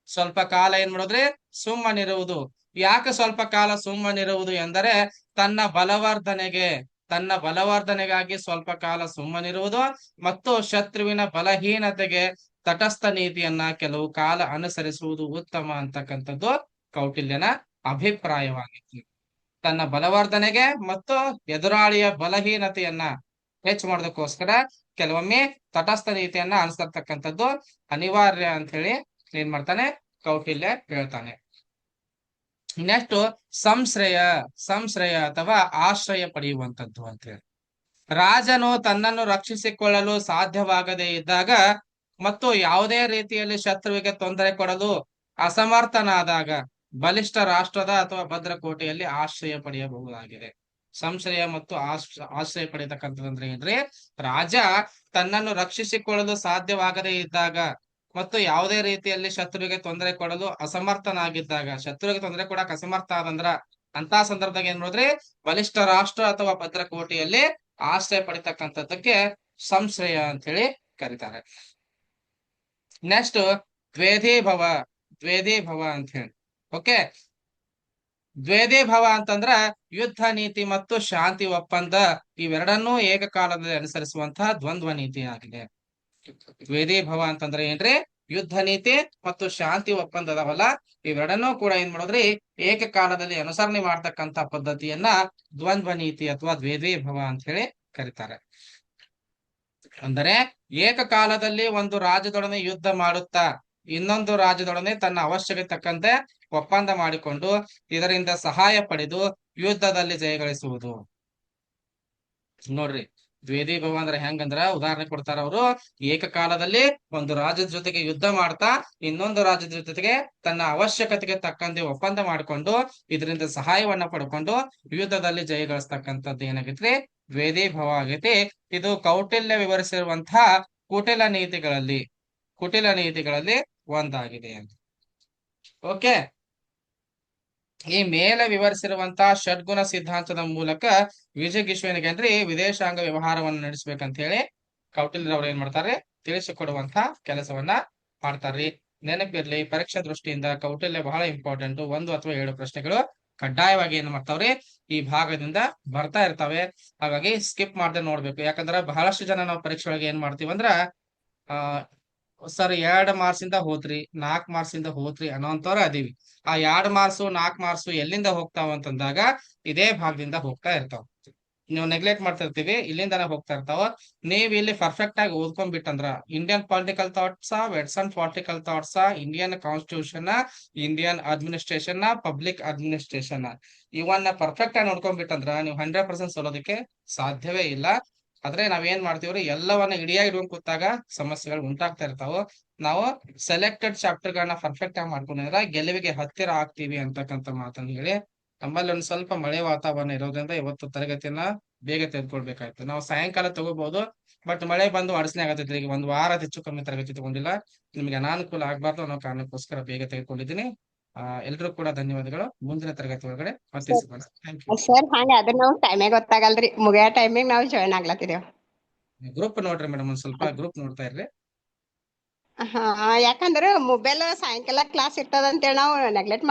ಸ್ವಲ್ಪ ಕಾಲ ಏನ್ ಮಾಡಿದ್ರೆ ಸುಮ್ಮನಿರುವುದು. ಯಾಕೆ ಸ್ವಲ್ಪ ಕಾಲ ಸುಮ್ಮನಿರುವುದು ಎಂದರೆ ತನ್ನ ಬಲವರ್ಧನೆಗೆ, ತನ್ನ ಬಲವರ್ಧನೆಗಾಗಿ ಸ್ವಲ್ಪ ಕಾಲ ಸುಮ್ಮನಿರುವುದು, ಮತ್ತು ಶತ್ರುವಿನ ಬಲಹೀನತೆಗೆ ತಟಸ್ಥ ನೀತಿಯನ್ನ ಕೆಲವು ಕಾಲ ಅನುಸರಿಸುವುದು ಉತ್ತಮ ಅಂತಕ್ಕಂಥದ್ದು ಕೌಟಿಲ್ಯನ ಅಭಿಪ್ರಾಯವಾಗಿತ್ತು. ತನ್ನ ಬಲವರ್ಧನೆಗೆ ಮತ್ತು ಎದುರಾಳಿಯ ಬಲಹೀನತೆಯನ್ನ ಹೆಚ್ಚು ಮಾಡೋದಕ್ಕೋಸ್ಕರ ಕೆಲವೊಮ್ಮೆ ತಟಸ್ಥ ನೀತಿಯನ್ನ ಅನುಸರ್ತಕ್ಕಂಥದ್ದು ಅನಿವಾರ್ಯ ಅಂತ ಹೇಳಿ ಏನ್ ಮಾಡ್ತಾನೆ ಕೌಟಿಲ್ಯ ಹೇಳ್ತಾನೆ. ನೆಕ್ಸ್ಟ್ ಸಂಶ್ರಯ, ಸಂಶ್ರಯ ಅಥವಾ ಆಶ್ರಯ ಪಡೆಯುವಂತದ್ದು ಅಂತ ಹೇಳಿ. ರಾಜನು ತನ್ನನ್ನು ರಕ್ಷಿಸಿಕೊಳ್ಳಲು ಸಾಧ್ಯವಾಗದೇ ಇದ್ದಾಗ ಮತ್ತು ಯಾವುದೇ ರೀತಿಯಲ್ಲಿ ಶತ್ರುವಿಗೆ ತೊಂದರೆ ಕೊಡಲು ಅಸಮರ್ಥನಾದಾಗ ಬಲಿಷ್ಠ ರಾಷ್ಟ್ರದ ಅಥವಾ ಭದ್ರಕೋಟೆಯಲ್ಲಿ ಆಶ್ರಯ ಪಡೆಯಬಹುದಾಗಿದೆ. ಸಂಶ್ರಯ ಮತ್ತು ಆಶ್ರಯ ಪಡೆಯತಕ್ಕಂಥದ್ದು ಏನ್ರಿ, ರಾಜ ತನ್ನನ್ನು ರಕ್ಷಿಸಿಕೊಳ್ಳಲು ಸಾಧ್ಯವಾಗದೇ ಇದ್ದಾಗ ಮತ್ತು ಯಾವುದೇ ರೀತಿಯಲ್ಲಿ ಶತ್ರುವಿಗೆ ತೊಂದರೆ ಕೊಡಲು ಅಸಮರ್ಥನಾಗಿದ್ದಾಗ, ಶತ್ರುವಿಗೆ ತೊಂದರೆ ಕೊಡಕ್ ಅಸಮರ್ಥ ಆದಂದ್ರ ಅಂತ ಸಂದರ್ಭದಾಗ ಏನ್ ನೋಡ್ರಿ, ಬಲಿಷ್ಠ ರಾಷ್ಟ್ರ ಅಥವಾ ಭದ್ರಕೋಟೆಯಲ್ಲಿ ಆಶ್ರಯ ಪಡಿತಕ್ಕಂಥದ್ದಕ್ಕೆ ಸಂಶ್ರಯ ಅಂತ ಹೇಳಿ ಕರೀತಾರೆ. ನೆಕ್ಸ್ಟ್ ದ್ವೇಧಿ ಭವ, ದ್ವೇಧಿ ಭವ ಅಂತ ಹೇಳಿ. ಓಕೆ, ದ್ವೇಧಿ ಭವ ಅಂತಂದ್ರ ಯುದ್ಧ ನೀತಿ ಮತ್ತು ಶಾಂತಿ ಒಪ್ಪಂದ ಇವೆರಡನ್ನೂ ಏಕಕಾಲದಲ್ಲಿ ಅನುಸರಿಸುವಂತಹ ದ್ವಂದ್ವ ನೀತಿ ಆಗಿದೆ. ದ್ವೇಧಿ ಭವ ಅಂತಂದ್ರೆ ಏನ್ರಿ, ಯುದ್ಧ ನೀತಿ ಮತ್ತು ಶಾಂತಿ ಒಪ್ಪಂದದವಲ್ಲ, ಇವೆರಡನ್ನೂ ಕೂಡ ಏನ್ ಮಾಡೋದ್ರಿ ಏಕಕಾಲದಲ್ಲಿ ಅನುಸರಣೆ ಮಾಡ್ತಕ್ಕಂತ ಪದ್ಧತಿಯನ್ನ ದ್ವಂದ್ವ ನೀತಿ ಅಥವಾ ದ್ವೇಧಿ ಭವ ಅಂತ ಹೇಳಿ ಕರೀತಾರೆ. ಅಂದರೆ ಏಕಕಾಲದಲ್ಲಿ ಒಂದು ರಾಜ್ಯದೊಡನೆ ಯುದ್ಧ ಮಾಡುತ್ತಾ ಇನ್ನೊಂದು ರಾಜ್ಯದೊಡನೆ ತನ್ನ ಅವಶ್ಯಕತೆ ತಕ್ಕಂತೆ ಒಪ್ಪಂದ ಮಾಡಿಕೊಂಡು ಇದರಿಂದ ಸಹಾಯ ಪಡೆದು ಯುದ್ಧದಲ್ಲಿ ಜಯಗಳಿಸುವುದು. ನೋಡ್ರಿ, ದ್ವೇಧಿ ಭವ ಅಂದ್ರೆ ಹೆಂಗಂದ್ರ ಉದಾಹರಣೆ ಕೊಡ್ತಾರ ಅವರು, ಏಕಕಾಲದಲ್ಲಿ ಒಂದು ರಾಜ್ಯದ ಜೊತೆಗೆ ಯುದ್ಧ ಮಾಡ್ತಾ ಇನ್ನೊಂದು ರಾಜ್ಯದ ಜೊತೆಗೆ ತನ್ನ ಅವಶ್ಯಕತೆಗೆ ತಕ್ಕಂತೆ ಒಪ್ಪಂದ ಮಾಡಿಕೊಂಡು ಇದರಿಂದ ಸಹಾಯವನ್ನ ಪಡ್ಕೊಂಡು ಯುದ್ಧದಲ್ಲಿ ಜಯಗಳಿಸ್ತಕ್ಕಂಥದ್ದು ಏನಾಗೈತ್ರಿ, ದ್ವೇಧಿ ಭವ ಆಗೈತಿ. ಇದು ಕೌಟಿಲ್ಯ ವಿವರಿಸಿರುವಂತಹ ಕುಟಿಲ ನೀತಿಗಳಲ್ಲಿ, ಕುಟಿಲ ನೀತಿಗಳಲ್ಲಿ ಒಂದಾಗಿದೆ ಅಂತ. ಓಕೆ, ಈ ಮೇಲೆ ವಿವರಿಸಿರುವಂತಹ ಷಡ್ಗುಣ ಸಿದ್ಧಾಂತದ ಮೂಲಕ ವಿಜಯಗಿಶ್ವನಿಗೆ ಅಂದ್ರೆ ವಿದೇಶಾಂಗ ವ್ಯವಹಾರವನ್ನು ನಡೆಸಬೇಕಂತ ಹೇಳಿ ಕೌಟಿಲ್ಯರವ್ರು ಏನ್ ಮಾಡ್ತಾರೆ, ತಿಳಿಸಿಕೊಡುವಂತಹ ಕೆಲಸವನ್ನ ಮಾಡ್ತಾರ್ರಿ. ನೆನಪಿರ್ಲಿ, ಪರೀಕ್ಷಾ ದೃಷ್ಟಿಯಿಂದ ಕೌಟಿಲ್ಯ ಬಹಳ ಇಂಪಾರ್ಟೆಂಟ್. 1 ಅಥವಾ 2 ಪ್ರಶ್ನೆಗಳು ಕಡ್ಡಾಯವಾಗಿ ಏನ್ ಮಾಡ್ತಾವ್ರಿ ಈ ಭಾಗದಿಂದ ಬರ್ತಾ ಇರ್ತಾವೆ. ಹಾಗಾಗಿ ಸ್ಕಿಪ್ ಮಾಡದೆ ನೋಡ್ಬೇಕು. ಯಾಕಂದ್ರ ಬಹಳಷ್ಟು ಜನ ನಾವು ಪರೀಕ್ಷೆ ಒಳಗೆ ಏನ್ ಮಾಡ್ತೀವಿ ಆ ಸರ್ 2 ಮಾರ್ಕ್ಸ್ ಇಂದ ಹೋತ್ರಿ, 4 ಮಾರ್ಕ್ಸ್ ಇಂದ ಹೋತ್ರಿ ಅನ್ನೋಂಥವ್ರು ಅದೀವಿ. ಆ 2 ಮಾರ್ಕ್ಸ್ 4 ಮಾರ್ಕ್ಸ್ ಎಲ್ಲಿಂದ ಹೋಗ್ತಾವ ಅಂತಂದಾಗ ಇದೇ ಭಾಗದಿಂದ ಹೋಗ್ತಾ ಇರ್ತಾವ. ನೀವು ನೆಗ್ಲೆಕ್ಟ್ ಮಾಡ್ತಾ ಇರ್ತೀವಿ, ಇಲ್ಲಿಂದಾನೆ ಹೋಗ್ತಾ ಇರ್ತಾವ. ನೀವ್ ಇಲ್ಲಿ ಪರ್ಫೆಕ್ಟ್ ಆಗಿ ಓದ್ಕೊಂಡ್ಬಿಟ್ಟಂದ್ರ Indian political thoughts, western political thoughts, Indian constitution, Indian administration, public administration ಇವನ್ನ ಪರ್ಫೆಕ್ಟ್ ಆಗಿ ನೋಡ್ಕೊಂಡ್ಬಿಟ್ಟಂದ್ರ ನೀವು 100% ಸೋಲೋದಕ್ಕೆ ಸಾಧ್ಯವೇ ಇಲ್ಲ. ಆದ್ರೆ ನಾವೇನ್ ಮಾಡ್ತೀವ್ರಿ, ಎಲ್ಲವನ್ನ ಇಡಿಯಾಗಿ ಇಡ್ಕೊಂಡ್ ಕೂತಾಗ ಸಮಸ್ಯೆಗಳು ಉಂಟಾಗ್ತಾ ಇರ್ತಾವ. ನಾವು ಸೆಲೆಕ್ಟೆಡ್ ಚಾಪ್ಟರ್ ಗಳನ್ನ ಪರ್ಫೆಕ್ಟ್ ಆಗಿ ಮಾಡ್ಕೊಂಡಿದ್ರೆ ಗೆಲುವಿಗೆ ಹತ್ತಿರ ಆಗ್ತೀವಿ ಅಂತಕ್ಕಂಥ ಮಾತನ್ನ ಹೇಳಿ, ನಮ್ಮಲ್ಲಿ ಒಂದ್ ಸ್ವಲ್ಪ ಮಳೆ ವಾತಾವರಣ ಇರೋದ್ರಿಂದ ಇವತ್ತು ತರಗತಿಯನ್ನ ಬೇಗ ತೆಗೆದುಕೊಳ್ಬೇಕಾಯ್ತು. ನಾವು ಸಾಯಂಕಾಲ ತಗೋಬಹುದು, ಬಟ್ ಮಳೆ ಬಂದು ಅಡಚಣೆ ಆಗತ್ತೈತಿ. ಈಗ 1 ವಾರ ಹೆಚ್ಚು ಕಮ್ಮಿ ತರಗತಿ ತಗೊಂಡಿಲ್ಲ, ನಿಮ್ಗೆ ಅನಾನುಕೂಲ ಆಗ್ಬಾರ್ದು ಅನ್ನೋ ಕಾರಣಕ್ಕೋಸ್ಕರ ಬೇಗ ತೆಗೆದುಕೊಂಡಿದ್ದೀನಿ. ಎಲ್ರೂ ಕೂಡ ಧನ್ಯವಾದಗಳು. ಮುಂದಿನ ತರಗತಿ ಒಳಗಡೆ ಮತ್ತೆ ಸಿಗೋಣ. Thank you. ಸರ್ ಹಂಗ ಅದ್ರ ನಾವ್ ಟೈಮೇ ಗೊತ್ತಾಗಲ್ರಿ, ಮುಗಿಯೋ ಟೈಮಿಗೆ ನಾವ್ ಜಾಯ್ನ್ ಆಗ್ಲತ್ತಿದೇವ್. ಗ್ರೂಪ್ ನೋಡ್ರಿ ಮೇಡಮ್, ಒಂದ್ ಸ್ವಲ್ಪ ಗ್ರೂಪ್ ನೋಡ್ತಾ ಇರ್ರಿ. ಹಾ, ಯಾಕಂದ್ರ ಮೊಬೈಲ್ ಸಾಯಂಕಾಲ ಕ್ಲಾಸ್ ಇರ್ತದ ಅಂತೇಳಿ ನಾವು ನೆಗ್ಲೆಕ್ಟ್